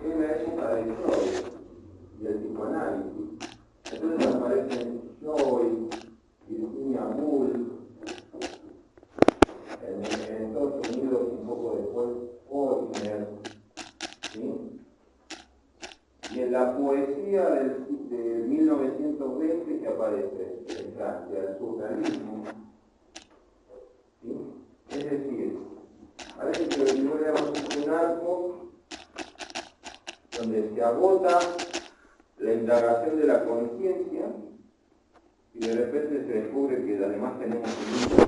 es la época del Freud y el psicoanálisis. Entonces aparecen Joy, Virginia Woolf, en Estados Unidos un poco después Faulkner, ¿sí? Y en la poesía de 1920 que aparece en Francia, el surrealismo, ¿sí? Es decir, parece que vivíamos un arco donde se agota la indagación de la conciencia y de repente se descubre que además tenemos un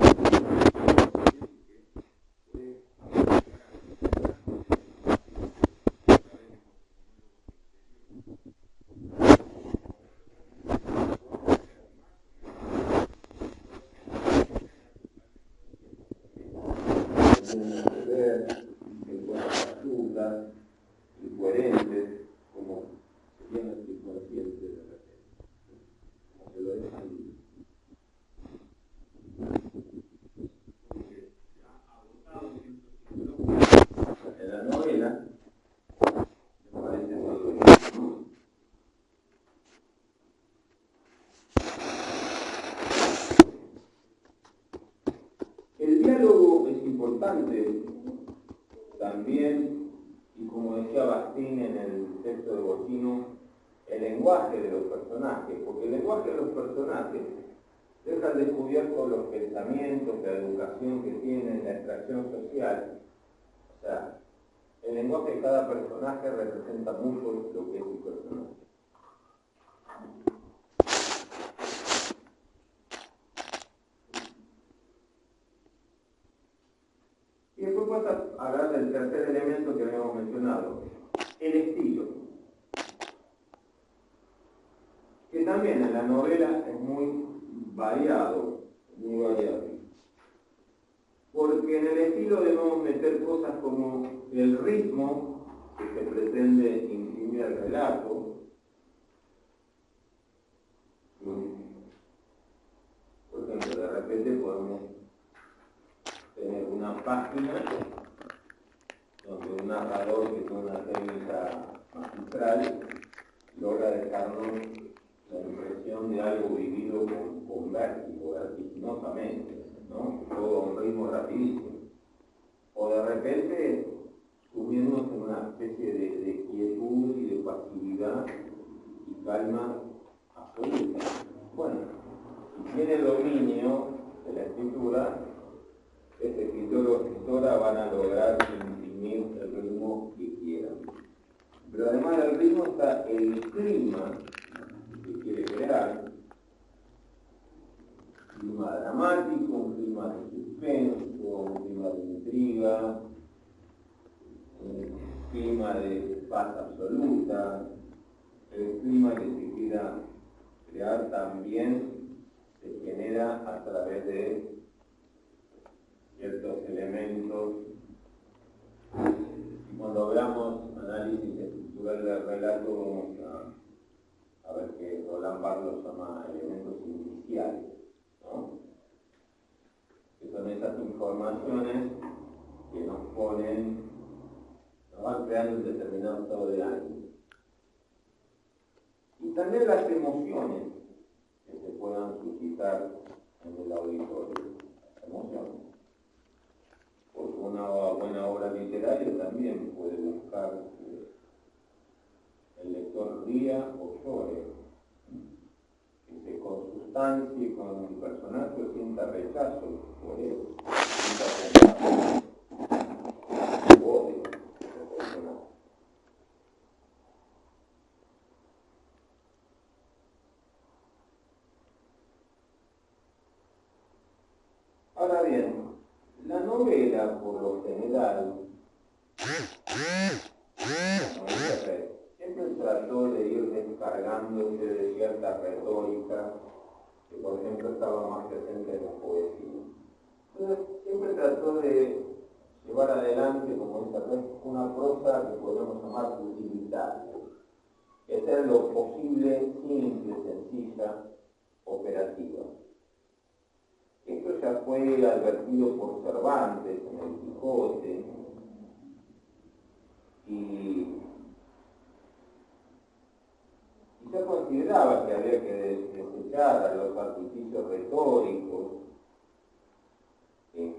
ver en cosas absurdas, incoherentes, como serían las inconscientes de repente, como que lo dejan libre. En la novela me parece todo esto. importante también, y como decía Bastín en el texto de Bocino, el lenguaje de los personajes, porque el lenguaje de los personajes deja al descubierto los pensamientos, la educación que tienen, la extracción social. O sea, el lenguaje de cada personaje representa mucho lo que es su personaje. Y después pasa a hablar del tercer elemento que habíamos mencionado, el estilo. Que también en la novela es muy variado, porque en el estilo debemos meter cosas como el ritmo que se pretende imprimir al relato. Por ejemplo, de repente podemos tener una página donde un narrador que tiene una técnica magistral logra dejarnos la impresión de algo vivido con vértigo, vertiginosamente, ¿no? Todo a un ritmo rapidísimo. O de repente sumiéndonos en una especie de quietud y de pasividad y calma absoluta. Bueno, si tiene el dominio de la escritura, este escritor o escritora van a lograr imprimir el ritmo que quieran. Pero además del ritmo está el clima que quiere crear, un clima dramático, un clima de suspenso, un clima de intriga, un clima de paz absoluta. El clima que se quiera crear también se genera a través de ciertos elementos. Y cuando veamos análisis estructural del relato, vamos a ver que Roland Barthes llama elementos iniciales, ¿no? Que son esas informaciones que nos van creando un determinado estado de ánimo. Y también las emociones que se puedan suscitar en el auditorio. Emociones. Porque una buena obra literaria también puede buscar que el lector ría o llore, que se consustancie con un personaje o sienta rechazo por él, sienta compasión o odio por el personaje. Ahora bien, la novela, por lo general, siempre trató de ir descargándose de cierta retórica que, por ejemplo, estaba más presente en la poesía. Entonces, siempre trató de llevar adelante, como esta vez, una prosa que podemos llamar utilitaria, que es hacer lo posible, simple, sencilla, operativa. Esto ya fue advertido por Cervantes en el Quijote, y se consideraba que había que desechar a los artificios retóricos, y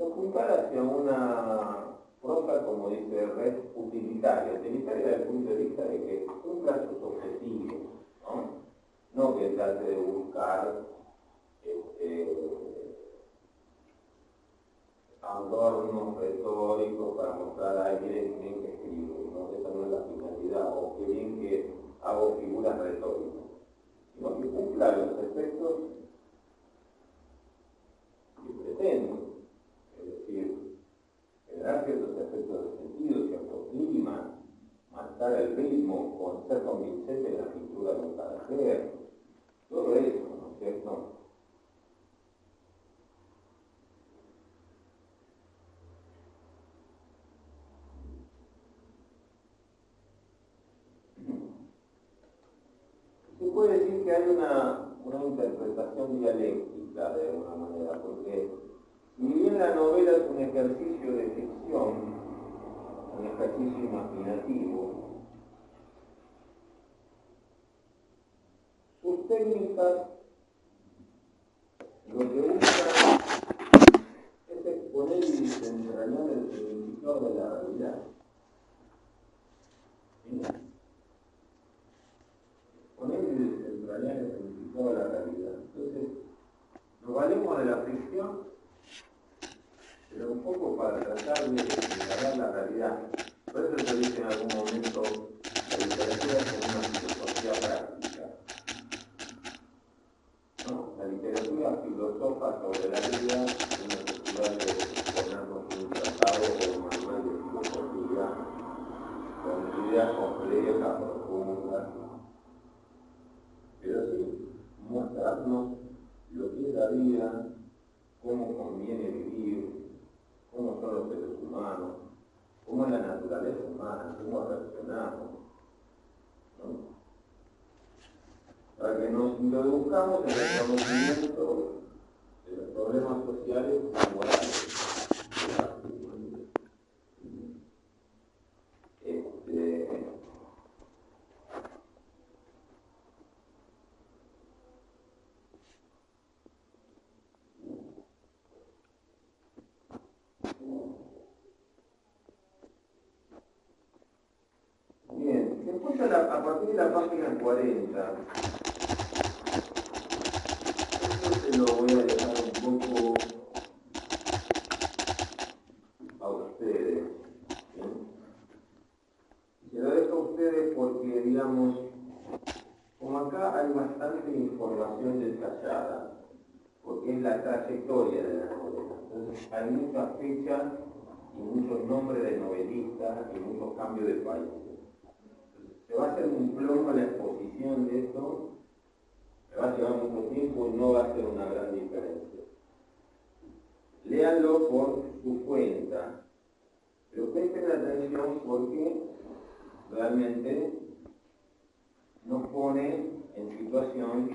apuntar hacia una prosa, como dice Res, utilitaria desde el punto de vista de que cumpla sus objetivos, no que trate de buscar adornos retóricos para mostrar a alguien que bien que escribe, ¿no? Esa no es la finalidad, o que bien que hago figuras retóricas, sino que cumpla los efectos que pretendo, es decir, generar ciertos efectos de sentido, cierto clima, marcar el ritmo, o ser convincente en la pintura de un carácter, todo eso, ¿no es cierto? Se puede decir que hay una interpretación dialéctica de alguna manera, porque si bien la novela es un ejercicio de ficción, un ejercicio imaginativo, sus técnicas lo que buscan poner y desentrañar el significado de la realidad. ¿Sí? Poner y desentrañar el significado de la realidad. Entonces, nos valemos de la ficción, pero un poco para tratar de agarrar la realidad. Por eso se dice en algún momento la literatura como una filosofía práctica. ¿No? La literatura filosofa sobre la vida es una necesidad de ponernos un tratado o un manual de filosofía con ideas complejas, profundas, pero sí mostrarnos lo que es la vida, cómo conviene vivir, cómo son los seres humanos, cómo es la naturaleza humana, cómo reaccionamos, ¿no? Para que nos introduzcamos en el conocimiento de los problemas sociales y morales. Bien, después a partir de la página 40, esto se lo voy a dejar un poco a ustedes. ¿Sí? Se lo dejo a ustedes porque, digamos, como acá hay bastante información detallada, porque es la trayectoria de la novela. Entonces hay muchas fechas y muchos nombres de novelistas y muchos cambios de países. Se va a hacer un plomo a la exposición de esto, me va a llevar mucho tiempo y no va a ser una gran diferencia. Léanlo por su cuenta, pero presten atención porque realmente nos pone en situación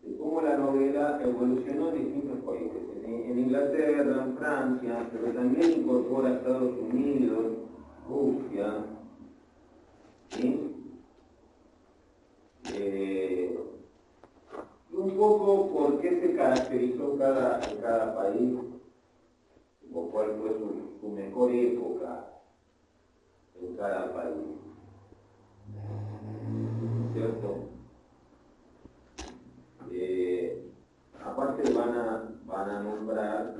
de cómo la novela evolucionó en distintos países. En Inglaterra, en Francia, pero también incorpora a Estados Unidos, Rusia, ¿sí? Y un poco por qué se caracterizó en cada país, o cuál fue su mejor época en cada país. ¿Cierto? Aparte van a nombrar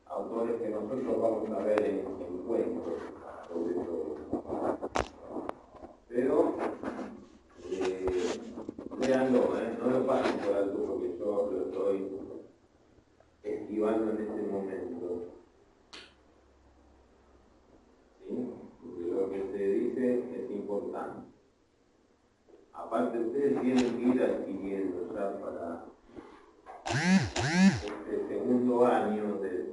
autores que nosotros vamos a ver en encuentros, sobre todo. Pero léanlo, no lo pasen por alto porque yo lo estoy esquivando en este momento. ¿Sí? Porque lo que se dice es importante. Aparte, ustedes tienen que ir adquiriendo ya para este segundo año de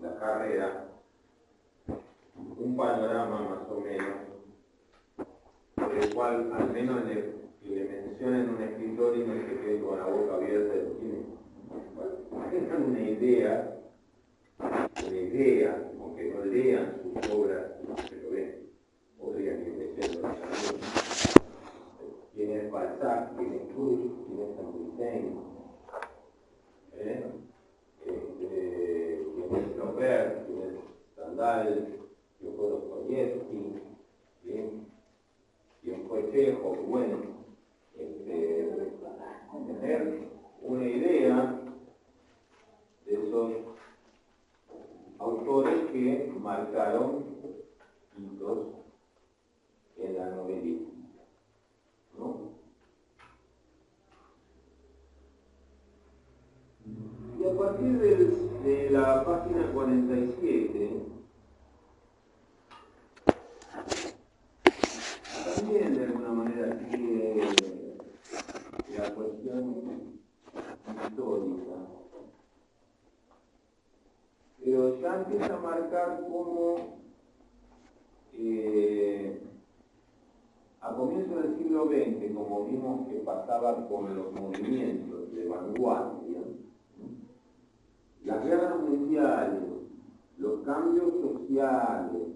la carrera un panorama más o menos, por el cual al menos que le mencionen un escritor y no se quede con la boca abierta del cine. Bueno, tengan una idea, aunque no lean sus obras, pero ven, podrían ir leyendo también. ¿Quién es Balzac? ¿Quién es Proust? ¿Quién es Saint-Exupéry? ¿Quién es Flaubert? ¿Quién es Stendhal? ¿Quién fue Dostoyevsky? ¿Quién fue Chekhov? Bueno, tener una idea de esos autores que marcaron hitos en la novelista, ¿no? Y a partir de la página 47, también de alguna manera sigue la cuestión histórica, pero ya empieza a marcar cómo a comienzos del siglo XX, como vimos que pasaba con los movimientos de vanguardia, las guerras mundiales, los cambios sociales,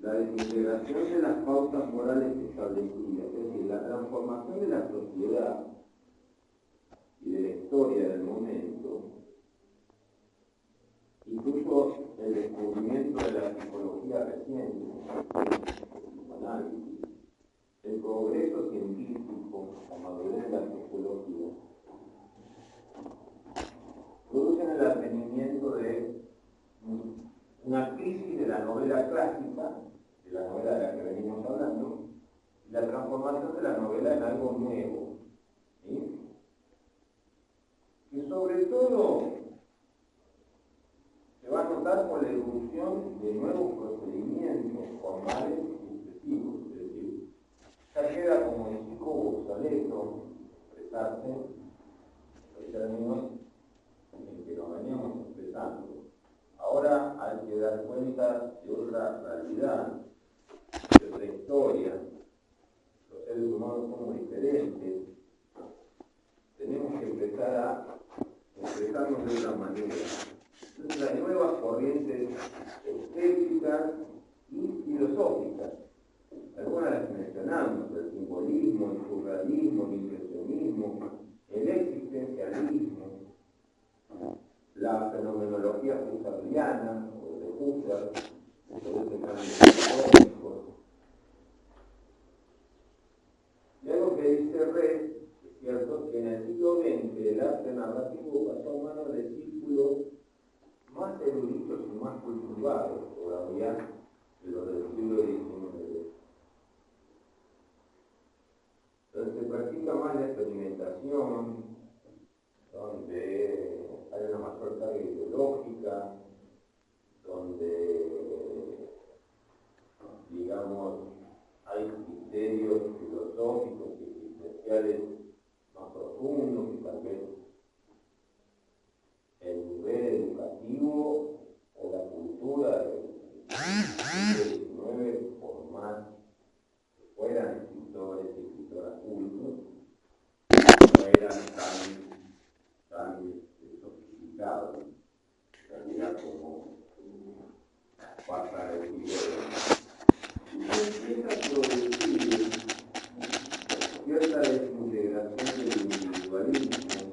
la desintegración de las pautas morales establecidas, es decir, la transformación de la sociedad, y de la historia del momento, incluso el descubrimiento de la psicología reciente, el psicoanálisis, el progreso científico, la madurez de la psicología, producen el advenimiento de una crisis de la novela clásica, de la novela de la que venimos hablando, y la transformación de la novela en algo nuevo, ¿sí? Y sobre todo se va a notar por la irrupción de nuevos procedimientos formales y expresivos, es decir, ya queda como chico obsoleto expresarse en términos en que nos veníamos expresando. Ahora hay que dar cuenta de otra realidad, de otra historia. Los seres humanos somos diferentes. Tenemos que empezar a expresarnos de otra manera. Entonces, hay nuevas corrientes estéticas y filosóficas. Algunas las mencionamos: el simbolismo, el surrealismo, el impresionismo, el existencialismo, la fenomenología husserliana, o de Husserl, todo ese cambio histórico. Y algo que dice Red, es cierto, que en el siglo XX el arte narrativo pasó a manos de círculos más eruditos y más cultivados todavía que los del siglo XIX. Entonces se practica más la experimentación, donde hay una mayor carga ideológica, donde, digamos, hay criterios filosóficos y existenciales más profundos, y tal vez el nivel educativo o la cultura del siglo XIX, por más que fueran escritores y escritoras cultos, no eran tan sofisticados, en realidad, como pasa el siglo XX. Y se empieza a producir cierta desintegración del individualismo,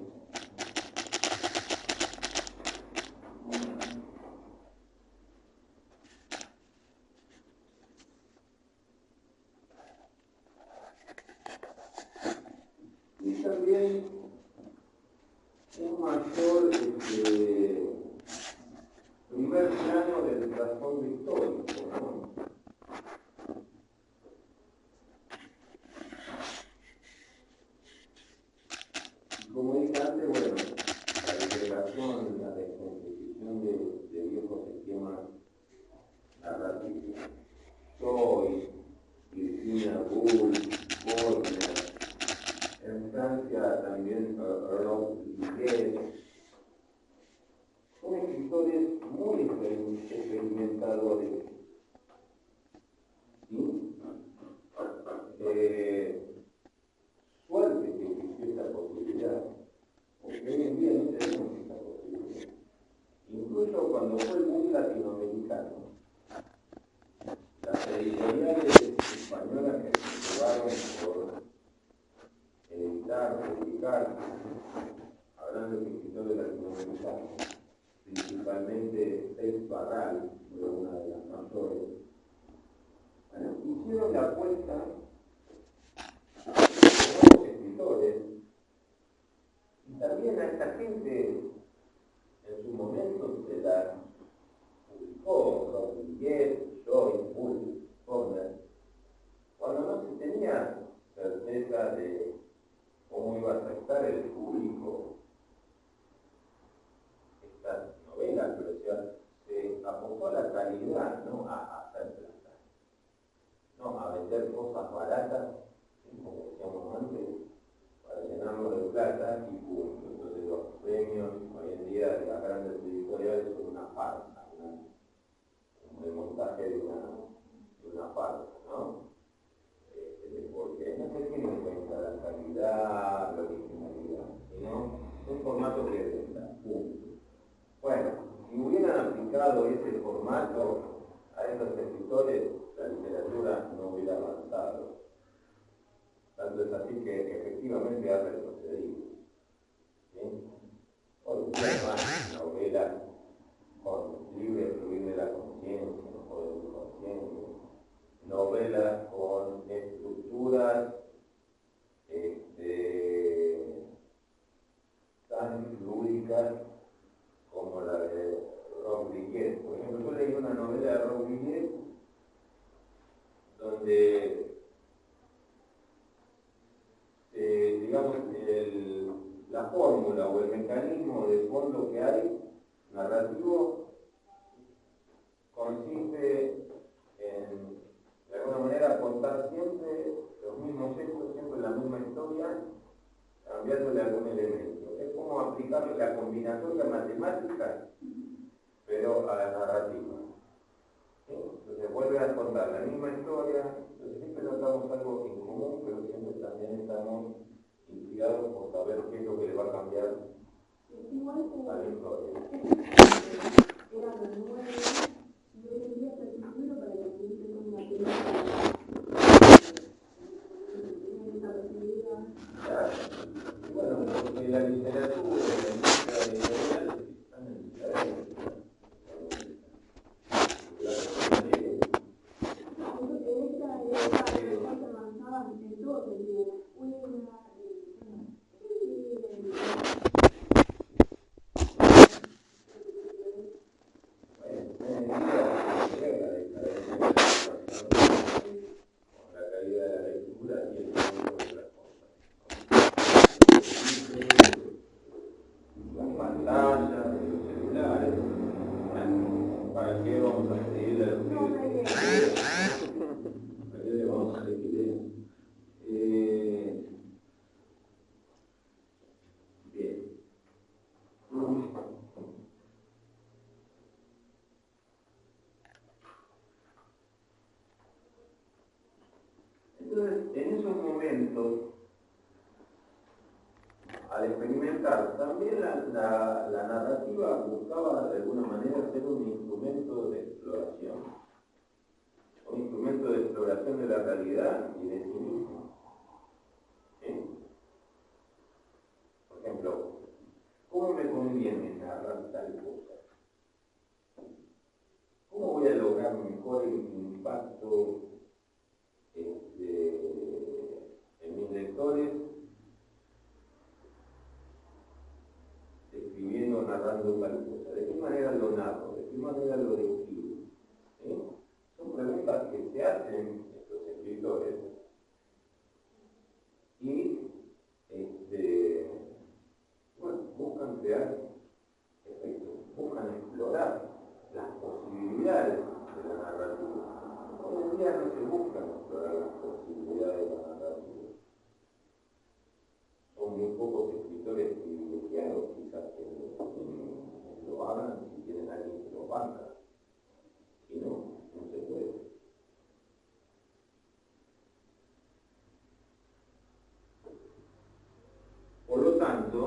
y también un mayor primer plano del trasfondo histórico, ¿no? Como dije antes, bueno, la integración, la descomposición de viejos esquemas narrativos. Joyce, Virginia Woolf, Faulkner, en Francia también Roland Guiguet, son escritores muy experimentadores, ¿sí? Suerte que existió esta posibilidad, porque hoy en día no tenemos esta posibilidad. Incluso cuando fue el boom latinoamericano, las editoriales españolas que se llevaron por editar, publicar, hablando de escritores latinoamericanos, principalmente Seix Barral, fue una de las mayores, hicieron la apuesta a nuevos escritores, y también a esta gente en su momento se la publicó, Rodríguez, Joyce, Woolf, Faulkner, cuando no se tenía certeza de cómo iba a aceptar el público estas novelas, pero se apostó a la calidad, no a hacer plata, no a vender cosas baratas, como decíamos antes, para llenarlo de plata y punto. Entonces los premios hoy en día de las grandes editoriales son una farsa, un desmontaje de una farsa, ¿no? Porque no se tiene en cuenta la calidad, la originalidad, sino un formato que venda, punto. Bueno, si hubieran aplicado ese formato a esos escritores, la literatura no hubiera avanzado. Tanto es así que efectivamente ha retrocedido. además novelas con libre fluir de la conciencia, o del inconsciente, novelas con estructuras tan lúdicas como la de Robles. Por ejemplo, yo leí una novela de Robles donde digamos, la fórmula o el mecanismo de fondo que hay, narrativo, consiste en, de alguna manera, contar siempre los mismos hechos, siempre la misma historia, cambiándole algún elemento. Es como aplicar la combinatoria matemática, pero a la narrativa. ¿Sí? Entonces vuelve a contar la misma historia, entonces siempre notamos algo en común, pero siempre también estamos inspirados por saber qué es lo que le va a cambiar a la historia. Era las 9, yo quería hacer un libro para que tuviese una película. Claro. Y bueno, porque la literatura y la industria editorial están en diferencia. ¿Para qué vamos a pedirle a los pibes? ¿Para qué le vamos a pedir? Bien. Entonces, en esos momentos, al experimentar, también la narrativa buscaba de alguna manera ser un instrumento de exploración. Un instrumento de exploración de la realidad y de sí mismo. ¿Sí? Por ejemplo, ¿cómo me conviene narrar tal cosa? ¿Cómo voy a lograr mejor el impacto en mis lectores escribiendo, narrando tal cosa? ¿De qué manera lo narro? ¿De qué manera lo describo? ¿Sí? Son preguntas que se hacen estos escritores y bueno, buscan crear efectos, buscan explorar las posibilidades de la narrativa. Hoy en día no se buscan explorar las posibilidades de la narrativa. Son muy pocos escritores privilegiados quizás que lo hagan si tienen a alguien que lo banca. Si no, no se puede. Por lo tanto,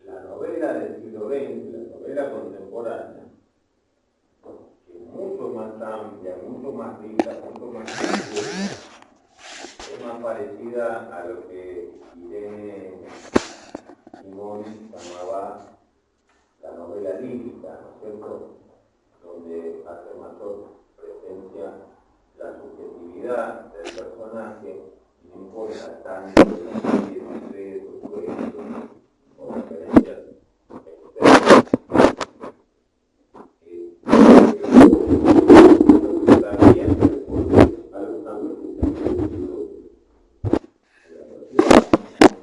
la novela del siglo XX, la novela contemporánea, que es mucho más amplia, mucho más rica, mucho más profunda, es más parecida a lo que Irene Simón llamaba la novela lírica, ¿no es cierto?, donde hace mayor presencia la subjetividad del personaje, no importa tanto el secreto, cuentos o referencias externas. También a los adultos.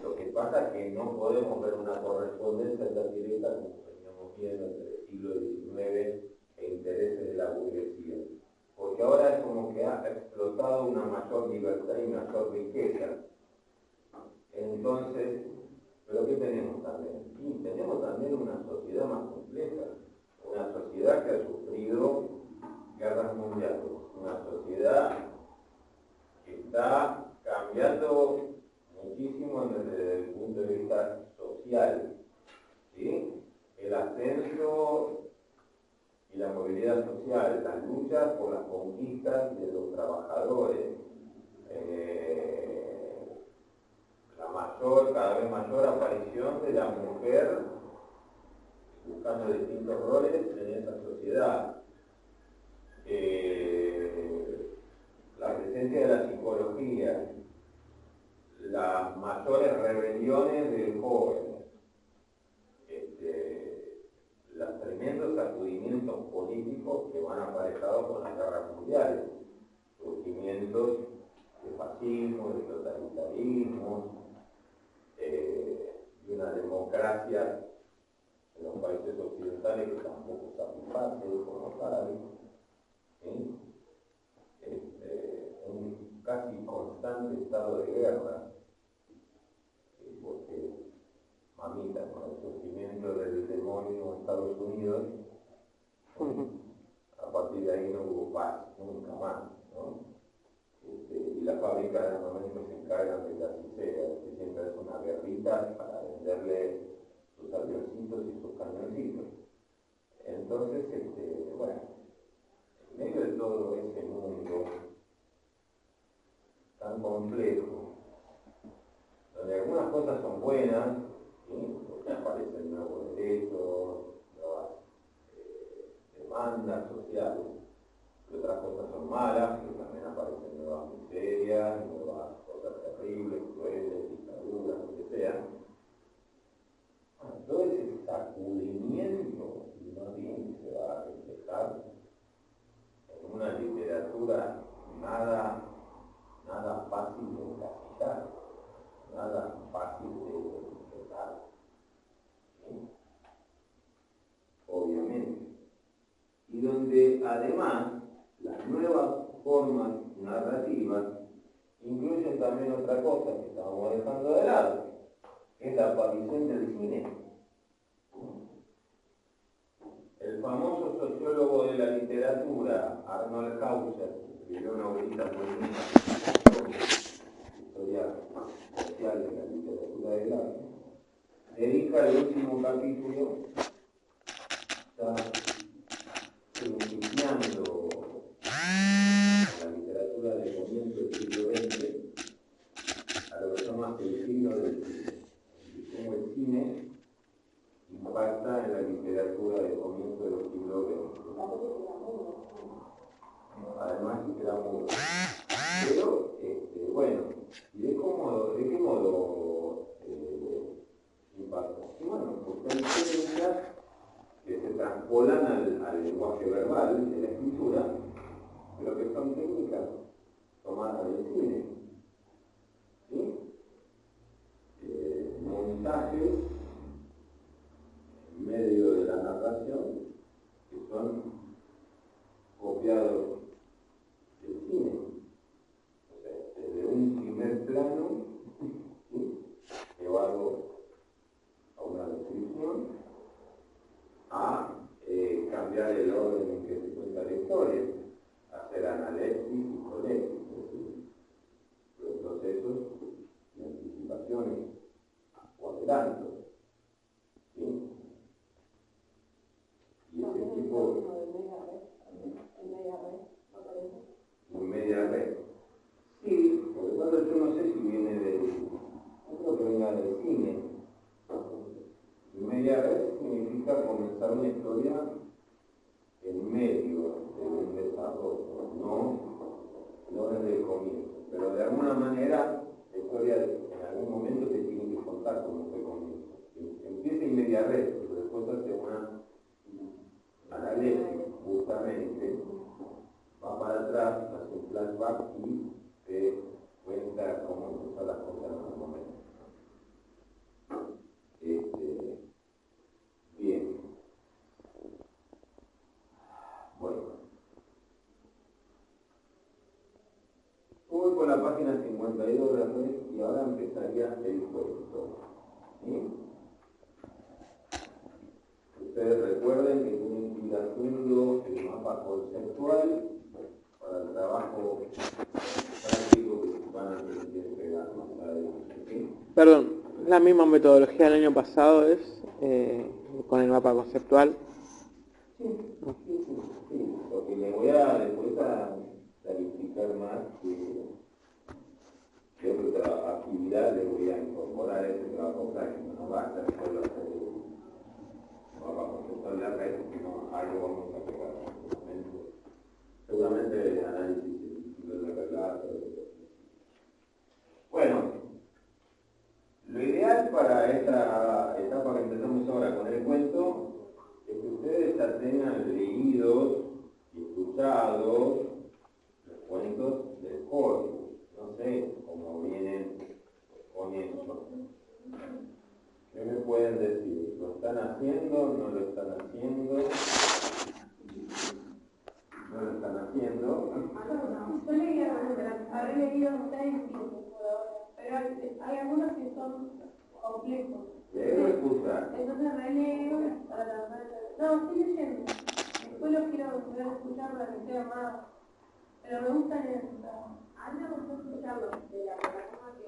Lo que pasa es que no podemos ver una correspondencia tan directa como veníamos viendo entre el siglo XIX e intereses de la burguesía. Porque ahora es como que ha explotado una mayor libertad y mayor riqueza. Entonces, ¿pero qué tenemos también? Sí, tenemos también una sociedad más compleja, una sociedad que ha sufrido guerras mundiales, una sociedad que está cambiando muchísimo desde el punto de vista social, ¿sí? El ascenso y la movilidad social, las luchas por las conquistas de los trabajadores, la cada vez mayor aparición de la mujer buscando distintos roles en esa sociedad. La presencia de la psicología, las mayores rebeliones del joven, los tremendos sacudimientos políticos que van aparejados con las guerras mundiales, surgimientos de fascismo, de totalitarismo, de una democracia en los países occidentales que tampoco satisface, como saben, un casi constante estado de guerra, porque mamita, con el surgimiento del demonio en Estados Unidos, a partir de ahí no hubo paz, nunca más, ¿no? Y las fábricas de armamento se encargan de que así sea, que siempre es una guerrita para venderle sus avioncitos y sus cañoncitos. Entonces, bueno, en medio de todo ese mundo tan complejo, donde algunas cosas son buenas, ¿sí? Porque aparecen nuevos derechos, nuevas demandas sociales, y otras cosas son malas, que también aparecen nuevas miserias, nuevas cosas terribles, crueles, dictaduras, lo que sea. Todo ese sacudimiento, más bien, se va a reflejar en una literatura nada fácil de encasillar, nada fácil de interpretar, ¿sí? Obviamente. Y donde además las nuevas formas narrativas incluyen también otra cosa que estábamos dejando de lado, que es la aparición del cine. El famoso sociólogo de la literatura, Arnold Hauser, escribió una novelita buenísima, historia social de la literatura del arte, dedica el último capítulo a principiando la literatura del comienzo del siglo XX a lo que llama el siglo del cine, y cómo el cine impacta en la literatura del comienzo del siglo XX. Además, era mudo. Pero, bueno, ¿y de qué modo impacta? Y bueno, porque hay técnicas que se traspolan al lenguaje verbal de la escritura, pero que son técnicas tomadas del cine. ¿Sí? Montajes en medio de la narración que son copiados del cine. O sea, desde un primer plano, ¿sí?, llevado a una descripción, a cambiar el orden en que se cuenta la historia, hacer análisis y colección, es decir, los procesos de anticipaciones o adelantos, ¿sí? Y ese tipo de media red. Sí, porque cuando yo no sé si viene no creo que venga del cine. Media red significa comenzar una historia en medio de un desarrollo, no desde el comienzo. Pero de alguna manera la historia en algún momento se tiene que contar como fue comienzo. Empieza en media red, pero después hace una análisis, justamente, va para atrás, hace un flashback y se cuenta cómo empezaron las cosas en algún momento. Bien. Bueno. Voy por la página 52 de la red y ahora empezaría el cuento. ¿Sí? Ustedes recuerden que tienen que ir haciendo el mapa conceptual para el trabajo práctico que van a tener que entregar más adelante. ¿Sí? Perdón, la misma metodología del año pasado es con el mapa conceptual. Sí. Lo que le voy a después a clarificar más que otra actividad le voy a incorporar va a ser solo vamos a contestar la red, sino algo vamos a pegar. Seguramente el análisis del relato. Bueno, lo ideal para esta etapa que empezamos ahora con el cuento es que ustedes ya tengan leídos y escuchados los cuentos del corpus. No sé cómo vienen con eso. ¿Qué me pueden decir? ¿Lo están haciendo? ¿No lo están haciendo? ¿No lo están haciendo? Yo leí habré leído 6 libros por ahora, pero hay algunos que son complejos. Leer o escuchar. Entonces releo no, estoy leyendo. Después lo quiero volver a escuchar para que sea más. Pero me gusta leer. A mí me gustó escucharlo de la plataforma que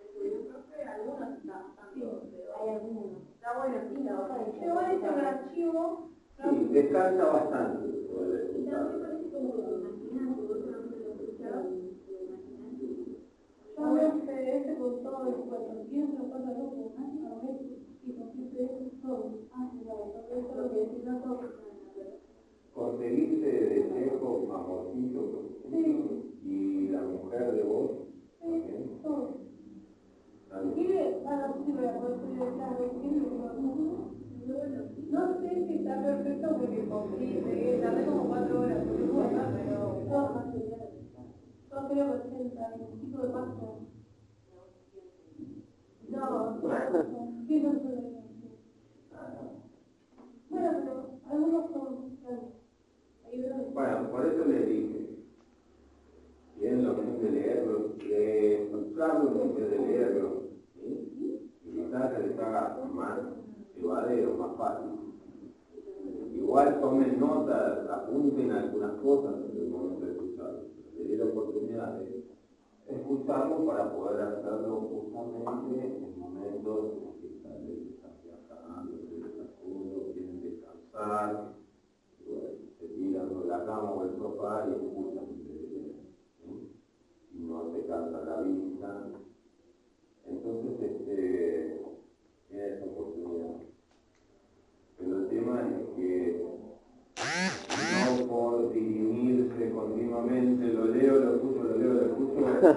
estudió un profe, algunos están bien, pero hay algunos. Está bueno, sí, la verdad. Pero bueno, este el archivo. Sí, descansa bastante. Y también parece como imaginante, vos no se lo escuchás, yo no sé, ese con todo el cuento, ¿quién se lo pasa loco? A ver, y con ese todo. Eso es lo que decís, no todo. Conseguiste de Chejo, Mamorcito, Sí. y la mujer de vos. Sí, todo. ¿También? ¿Quiere? No sé si voy a poder estudiar, no sé si está perfecto porque tardé como 4 horas, porque puedo estar, pero todo más genial. Yo creo que 80, y un chico de paso. No, sí, no sé. Bueno, pero algunos son, Bueno, por eso les dije, tienen la opción de leerlo, de escucharlo en vez de leerlo, ¿sí? Y quizás se les haga más llevadero, más fácil. Igual tomen notas, apunten algunas cosas en el momento de escucharlo. Les di la oportunidad de escucharlo para poder hacerlo justamente en momentos en que tal vez están viajando, quieren descansar, se tiran de la cama o el sofá y escuchan, ¿sí? Y no se cansa la vista. Entonces, tiene esa oportunidad. Pero el tema es que no por dirimirse continuamente, lo leo, lo escucho,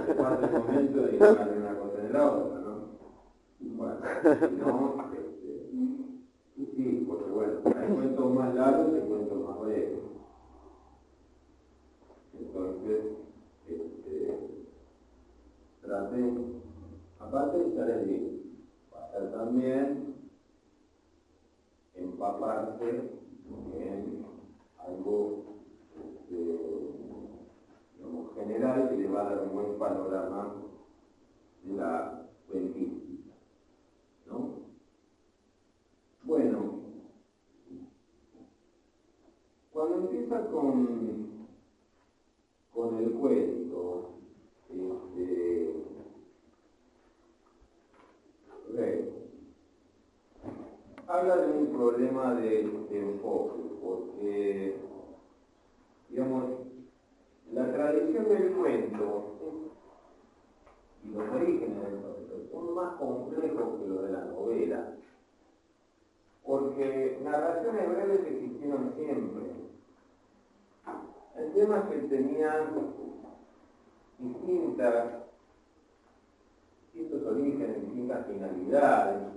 se pasa el momento y agarre una cosa de la otra, ¿no? Bueno, si no, sí, porque bueno, hay cuentos más largos y cuentos más breves. Entonces, traten, aparte ya les digo, va a ser también empaparse en algo digamos, general que les va a dar un buen panorama de la cuentística, ¿no? Bueno, cuando empieza con el cuento, habla de un problema de enfoque, porque, digamos, la tradición del cuento y los orígenes del cuento son más complejos que los de la novela, porque narraciones breves existieron siempre. El tema es que tenían distintos orígenes, distintas finalidades.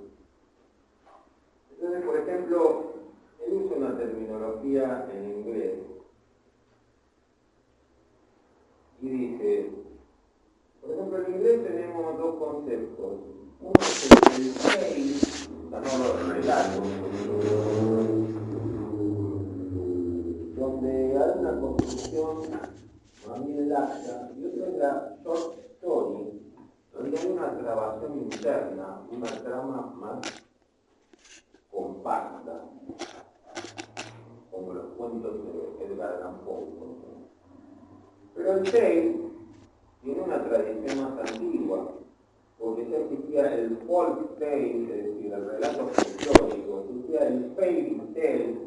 Entonces, por ejemplo, él usa una terminología en inglés y dice, por ejemplo, en inglés tenemos dos conceptos. Uno es el tale, no relato, donde hay una construcción más bien larga, y otra es la short story, donde hay una grabación interna, una trama más compacta, como los cuentos de Edgar Allan Poe. Pero el tale tiene una tradición más antigua, porque ya existía el folk tale, es decir, el relato folclórico, existía el fairy tale,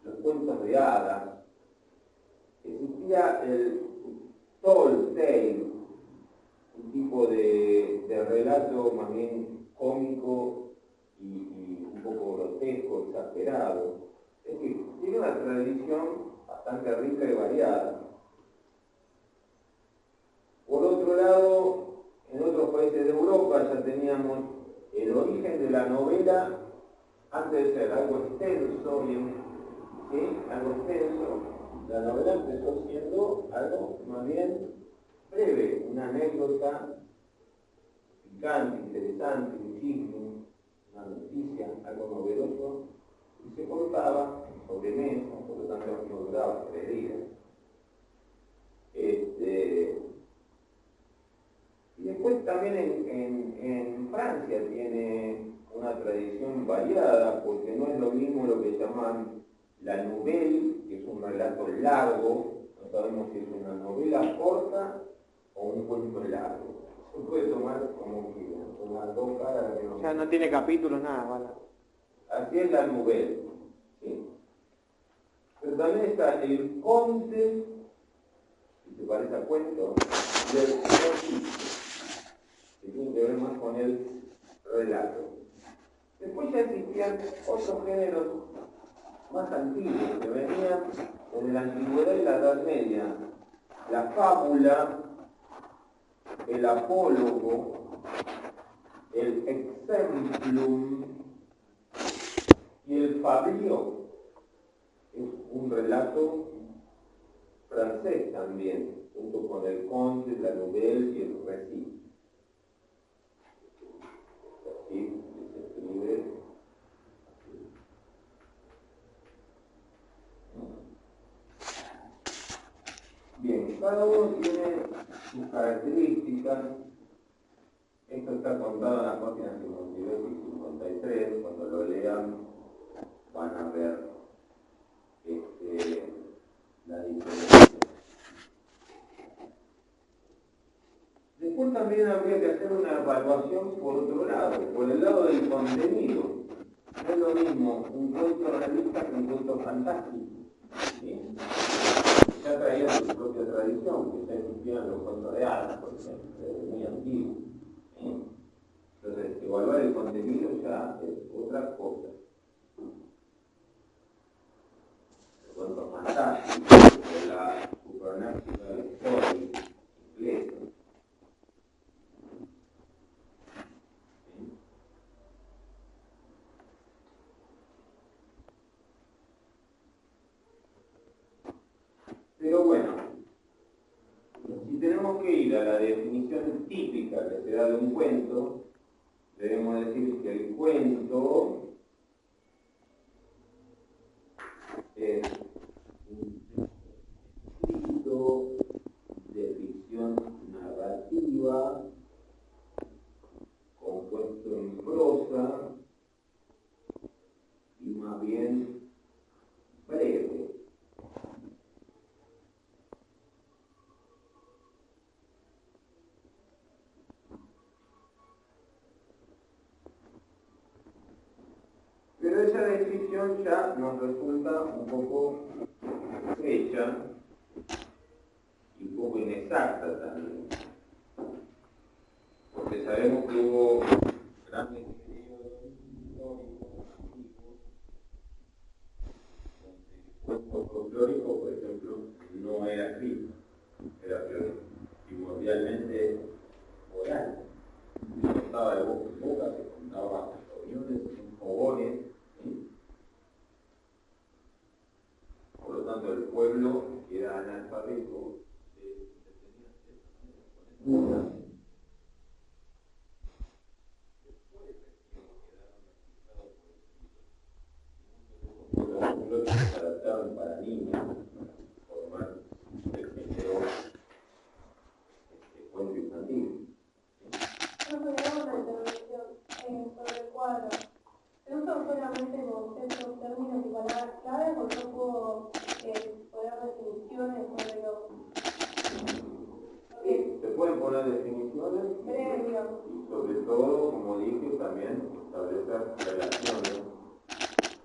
los cuentos de hadas, existía el tall tale, un tipo de relato más bien cómico y un poco grotesco, exagerado. Es decir, tiene una tradición bastante rica y variada. Por otro lado, en otros países de Europa ya teníamos el origen de la novela, antes de ser algo extenso, algo extenso, la novela empezó siendo algo más bien breve, una anécdota picante, interesante, un chisme, una noticia, algo novedoso, y se contaba sobre mesa, por lo tanto no duraba 3 días. Y después también en Francia tiene una tradición variada, porque no es lo mismo lo que llaman la nouvelle, que es un relato largo, no sabemos si es una novela corta o un cuento largo. Se puede tomar como quiera, con las dos caras de O sea, no tiene capítulos, nada, ¿vale? Así es la nouvelle, ¿sí? Pero también está el conte, si te parece a cuento, y el récit, que tiene que ver más con el relato. Después ya existían otros géneros más antiguos que venían desde la antigüedad y la Edad Media. La fábula, el apólogo, el exemplum y el fabliau. Es un relato francés también, junto con el conte, la nouvelle y el récit. Así se escribe. Bien, cada uno tiene sus características. Esto está contado en la página 52 y 53. Cuando lo lean van a ver la diferencia. Después también habría que hacer una evaluación por otro lado, por el lado del contenido. No es lo mismo un cuento realista que un cuento fantástico, ¿sí? Ya traía su propia tradición, que ya existían los cuentos de hadas, por ejemplo, muy antiguos, ¿sí? Entonces, evaluar el contenido ya es otra cosa. El cuento fantástico, de la supernatural story inglesa. Pero bueno, si tenemos que ir a la definición típica que se da de un cuento, debemos decir que el cuento es un escrito de ficción narrativa compuesto en prosa y más bien breve. Pero esa descripción ya nos resulta un poco estrecha y un poco inexacta también, porque sabemos que hubo grandes periodos históricos antiguos donde el cuento folclórico, por ejemplo, no era escrito, era primordialmente oral. Se contaba de boca en boca, se contaba en reuniones, en fogones, ¿sí? Por lo tanto, el pueblo que era analfabeto se tenía que una. Los que se adaptaron para niños, formar el género cuento infantil. No podemos una intervención sobre el cuadro. ¿Se usan solamente conceptos, términos y palabras claves o yo puedo poner definiciones sobre los... Se pueden poner definiciones y sobre todo, como dije, también establecer relaciones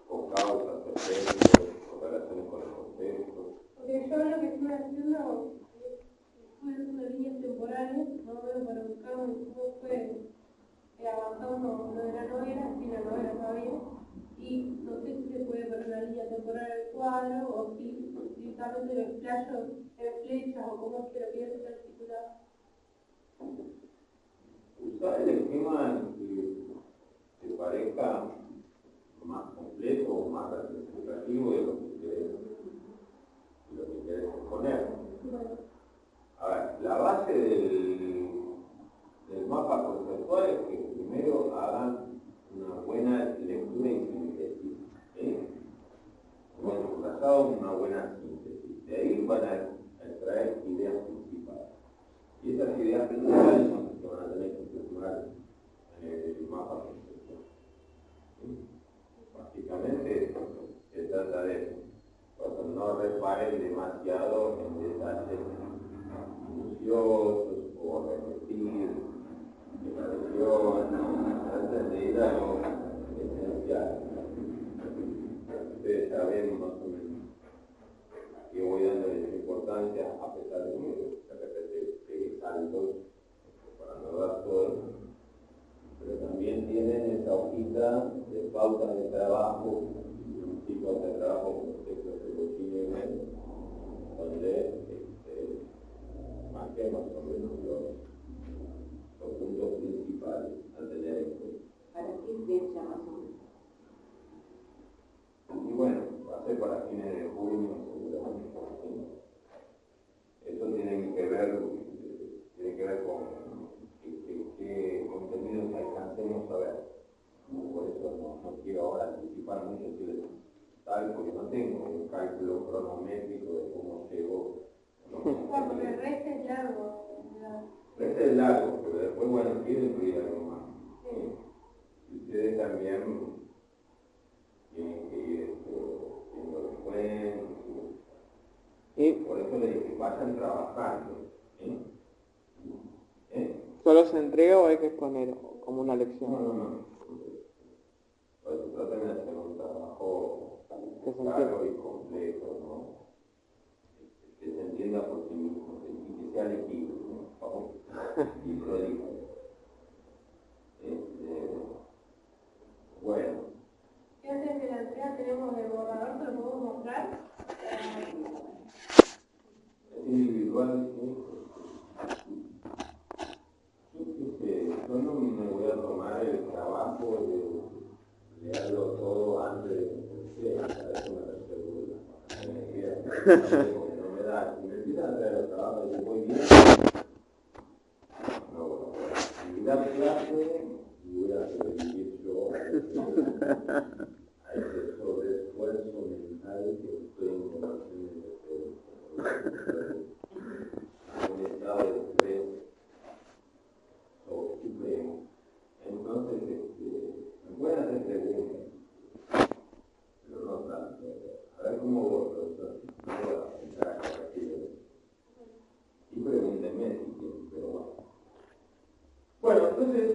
con causas, efectos, o relaciones con el contexto. Porque yo lo que estoy haciendo es estudios de líneas temporales, más o menos para buscar cómo fue avanzando trabajando lo de la novela, sin la novela todavía, y no sé si se puede poner una línea temporal en el cuadro, o si directamente lo explayo en flechas, o cómo es que lo pienso articulado. Usar el esquema que te parezca más completo o más representativo de lo que querés exponer. A ver, la base del mapa conceptual es que primero hagan una buena lectura y síntesis. Bueno, trazado una buena síntesis. De ahí van a extraer ideas principales. Y esas ideas principales son las que van a tener que plasmar en el mapa conceptual. Básicamente se trata de eso. Cuando no reparen demasiado en detalles minuciosos o repetir declaraciones, tratan de ir a lo esencial. Ustedes saben más o menos que voy dándoles importancia a pesar de que de repente pegué saltos para no dar todo, pero también tienen esa hojita de pautas de trabajo, tipos de trabajo con textos de cochino, donde marqué más o menos los puntos principales a tener en cuenta. ¿Para qué fecha más o menos? Y bueno, va a ser para fines de junio, seguramente. Eso tiene que ver con qué contenidos alcancemos a ver. Por eso no quiero ahora anticipar mucho tal, porque no tengo un cálculo cronométrico de cómo llego. Claro, porque el resto es largo. Este es largo, pero después, bueno, quiero incluir algo más. Y ustedes también tienen que ir viendo los cuentos. Y Por eso les dije, vayan trabajando. ¿solo se entrega o hay que exponer como una lección? No. Por eso traten de hacer un trabajo Que se claro y completo, ¿no? Que se entienda por sí mismo y que sea legible, ¿no? Y prolijo. Bueno. ¿Qué antes de la entrega tenemos el borrador? ¿Se lo podemos mostrar? Es individual, ¿sí? Yo no me voy a tomar el trabajo de leerlo todo antes de que se eso me reservo no me da, si me empiezan a traer los trabajos y voy bien, no voy a poder actividad clase y voy a sobrevivir yo a ese sobreesfuerzo mental que estoy encontrando un estado de estrés supremo. Entonces, me pueden hacer preguntas, pero no tanto. A ver cómo vos, profesor, no voy a entrar a corregir. Y pregúntenme si quieren, pero bueno. Bueno, entonces,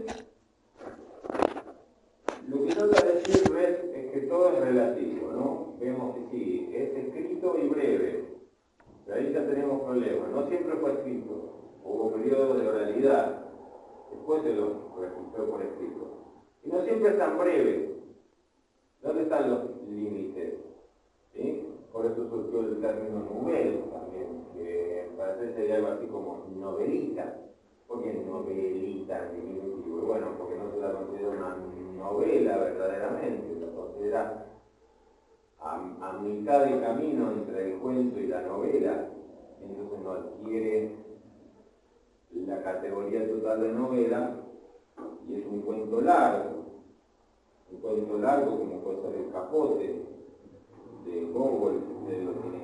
lo que trata de decir es que todo es relativo, ¿no? Vemos que sí, es escrito y breve. Pero ahí ya tenemos problemas. No siempre fue escrito. Hubo periodos de oralidad. Después se lo registró por escrito. Y no siempre es tan breve. ¿Dónde están los límites? ¿Sí? Por eso surgió el término novel también, que para hacer sería algo así como novelita. ¿Por qué novelita en diminutivo? Bueno, porque no se la considera una novela verdaderamente, la considera a mitad de camino entre el cuento y la novela, entonces no adquiere la categoría total de novela y es un cuento largo como puede ser El Capote de Gogol, ustedes lo tienen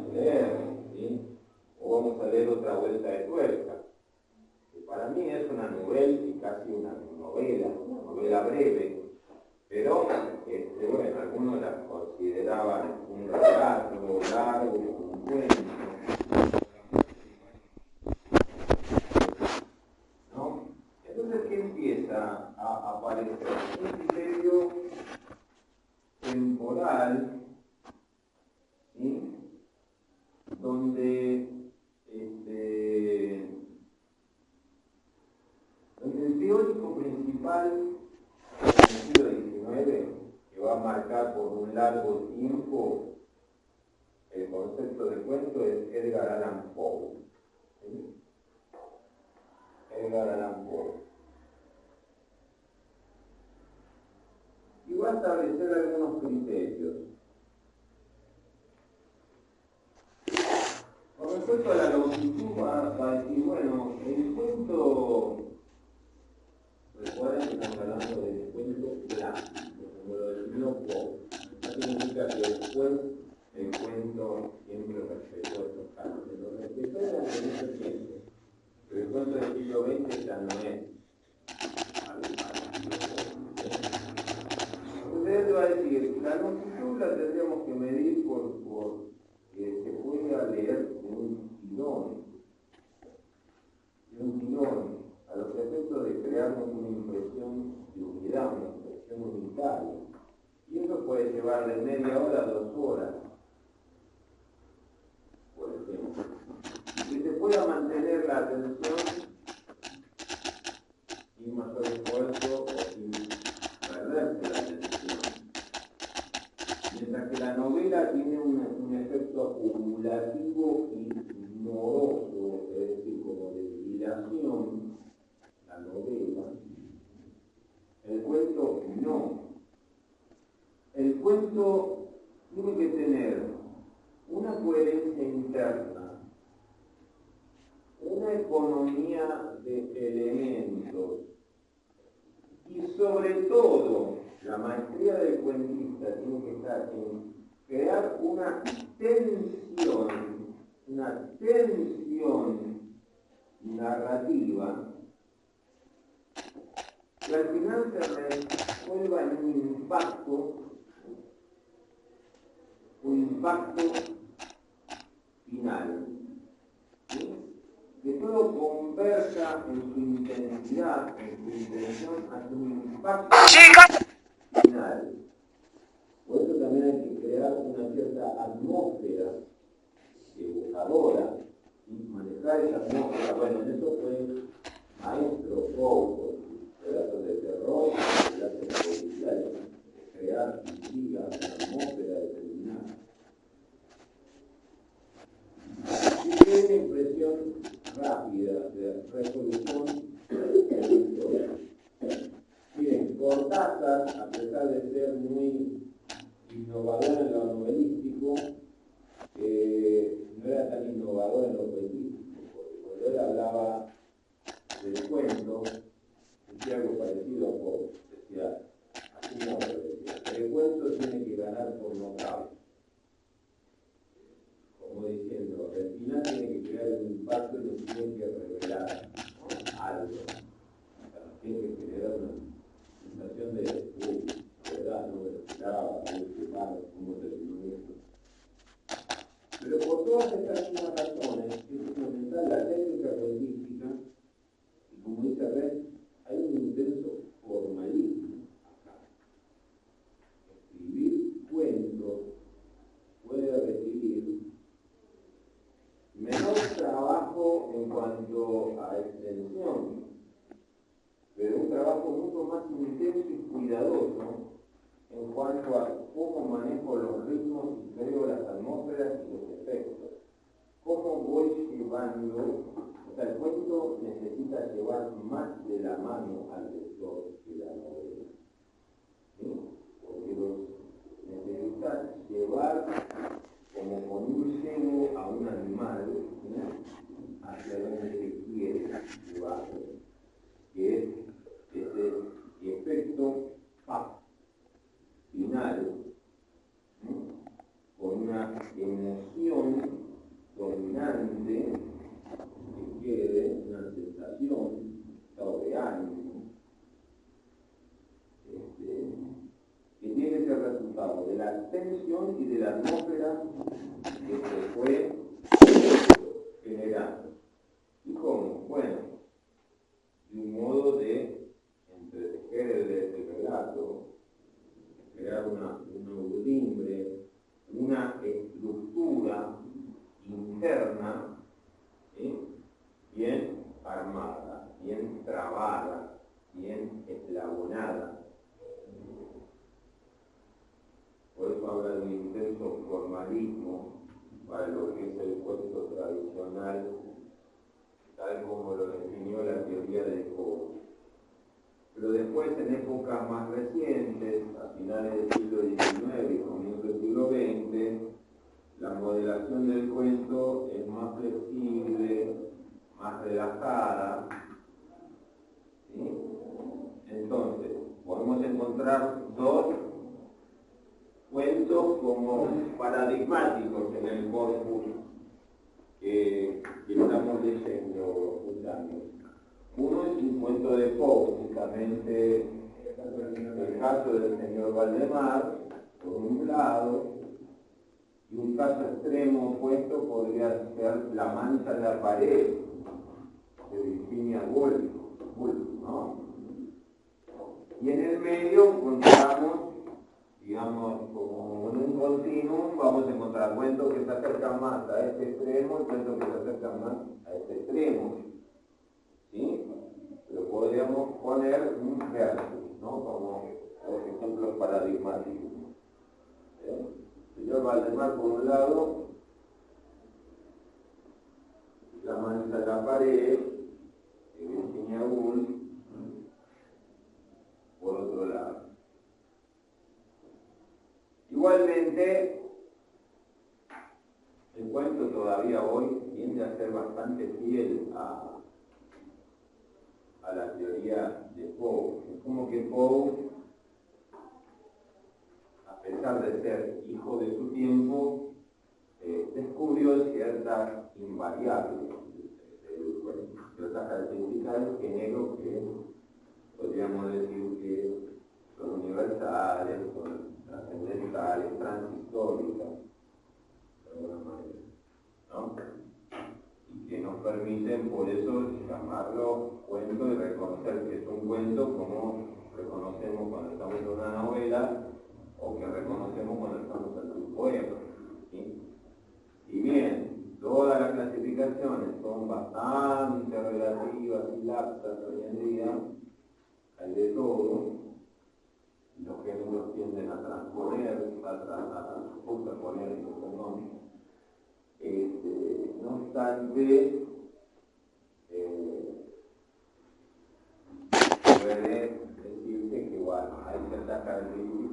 que leer, ¿sí? O vamos a leer Otra Vuelta de Tuerca, que para mí es una novela y casi una novela breve, pero bueno, algunos la consideraban un relato largo, un cuento. Entonces, ¿qué empieza a aparecer? Un criterio temporal, ¿sí? Donde el teórico principal Edgar Allan Poe. ¿Sí? Edgar Allan Poe. Y va a establecer algunos criterios. Con respecto a la longitud, va a decir, bueno, el cuento, recuerden que estamos hablando del cuento clásico, como lo definió Poe. Eso significa que después el cuento siempre respetó estos cánones. Lo respetó durante mucho tiempo, pero el cuento del siglo XX ya no es. Entonces él va a decir, la longitud la tendríamos que medir por que se pueda leer de un tirón, a los efectos de crearnos una impresión de unidad, una impresión unitaria. Y eso puede llevar de media hora a 2 horas, por ejemplo. Que se pueda mantener la atención sin mayor esfuerzo o sin perderse la atención. Mientras que la novela tiene un efecto acumulativo y moroso, es decir, como de dilación, la novela, el cuento no. El cuento tiene que tener una coherencia interna, una economía de elementos y sobre todo la maestría del cuentista tiene que estar en crear una tensión narrativa que al final se resuelva en un impacto final, ¿sí? Que todo converja en su intensidad, en su intención, hacia un impacto final. Por eso también hay que crear una cierta atmósfera evocadora y manejar esa atmósfera. Bueno, en eso fue maestro Poe, relatos de terror, relatos policiales, crear intriga, una atmósfera determinada. Y tiene una impresión rápida de resolución de la historia. Miren, Cortázar, a pesar de ser muy innovador en lo novelístico, no era tan innovador en lo poetístico, porque cuando él hablaba del cuento, decía algo parecido a Poe, decía, así no, decía, el cuento tiene que ganar por notables. Como diciendo, el final tiene que crear un impacto y nos tiene que revelar, ¿no? Algo. O sea, nos tiene que generar una sensación de, ¿verdad? No me lo esperaba, cómo terminó esto. Pero por todas estas mismas razones, es fundamental la técnica cuentística, y como dice Red, hay un intenso formalismo acá. Escribir cuentos puede requerir menor trabajo en cuanto a extensión, pero un trabajo mucho más intenso y cuidadoso en cuanto a cómo manejo los ritmos y creo las atmósferas y los efectos. Cómo voy llevando, o sea, el cuento necesita llevar más de la mano al lector que la novela. ¿Sí? Porque necesita llevar como con un cebo a un animal, ¿sí? Hacia donde se quiere llevarlo, que es ese efecto final, ¿sí? Con una emoción dominante que quede, una sensación, un estado de ánimo, que tiene que ser resultado de la tensión y de la atmósfera que se fue generando. ¿Y cómo? Bueno, de un modo de entretejer el relato, crear una urdimbre, una estructura interna, ¿sí? Bien armada, bien trabada, bien eslabonada. Por eso habla de un intenso formalismo para lo que es el cuento después, en épocas más recientes, a finales del siglo XIX y comienzos del siglo XX, la modelación del cuento es más flexible, más relajada. ¿Sí? Entonces, podemos encontrar dos cuentos como paradigmáticos en el corpus que estamos leyendo. Uno es un cuento de Poe, justamente el caso del señor Valdemar, por un lado, y un caso extremo opuesto podría ser La mancha en la pared, de Virginia Woolf, ¿no? Y en el medio encontramos, digamos, como en un continuum, vamos a encontrar cuentos que se acercan más a este extremo y cuentos que se acercan más a este extremo. ¿Sí? Pero podríamos poner un versus, ¿no? Como los ejemplos paradigmáticos. Señor Valdemar por un lado, La mancha en la pared, de Virginia Woolf, por otro lado. Igualmente, el cuento todavía hoy tiende a ser bastante fiel a la teoría de Poe. Es como que Poe, a pesar de ser hijo de su tiempo, descubrió ciertas invariables del cuento, ciertas características del género que podríamos decir que son universales, son trascendentales, transhistóricas, de alguna manera, ¿no? Y que nos permiten, por eso, llamarlo cuento y reconocer que es un cuento como reconocemos cuando estamos en una novela o que reconocemos cuando estamos en un poema. ¿Sí? Si bien todas las clasificaciones son bastante relativas y laxas hoy en día, hay de todo, los géneros tienden a transponer, a superponer, perdón. No obstante, puede decirse que bueno, hay ciertas características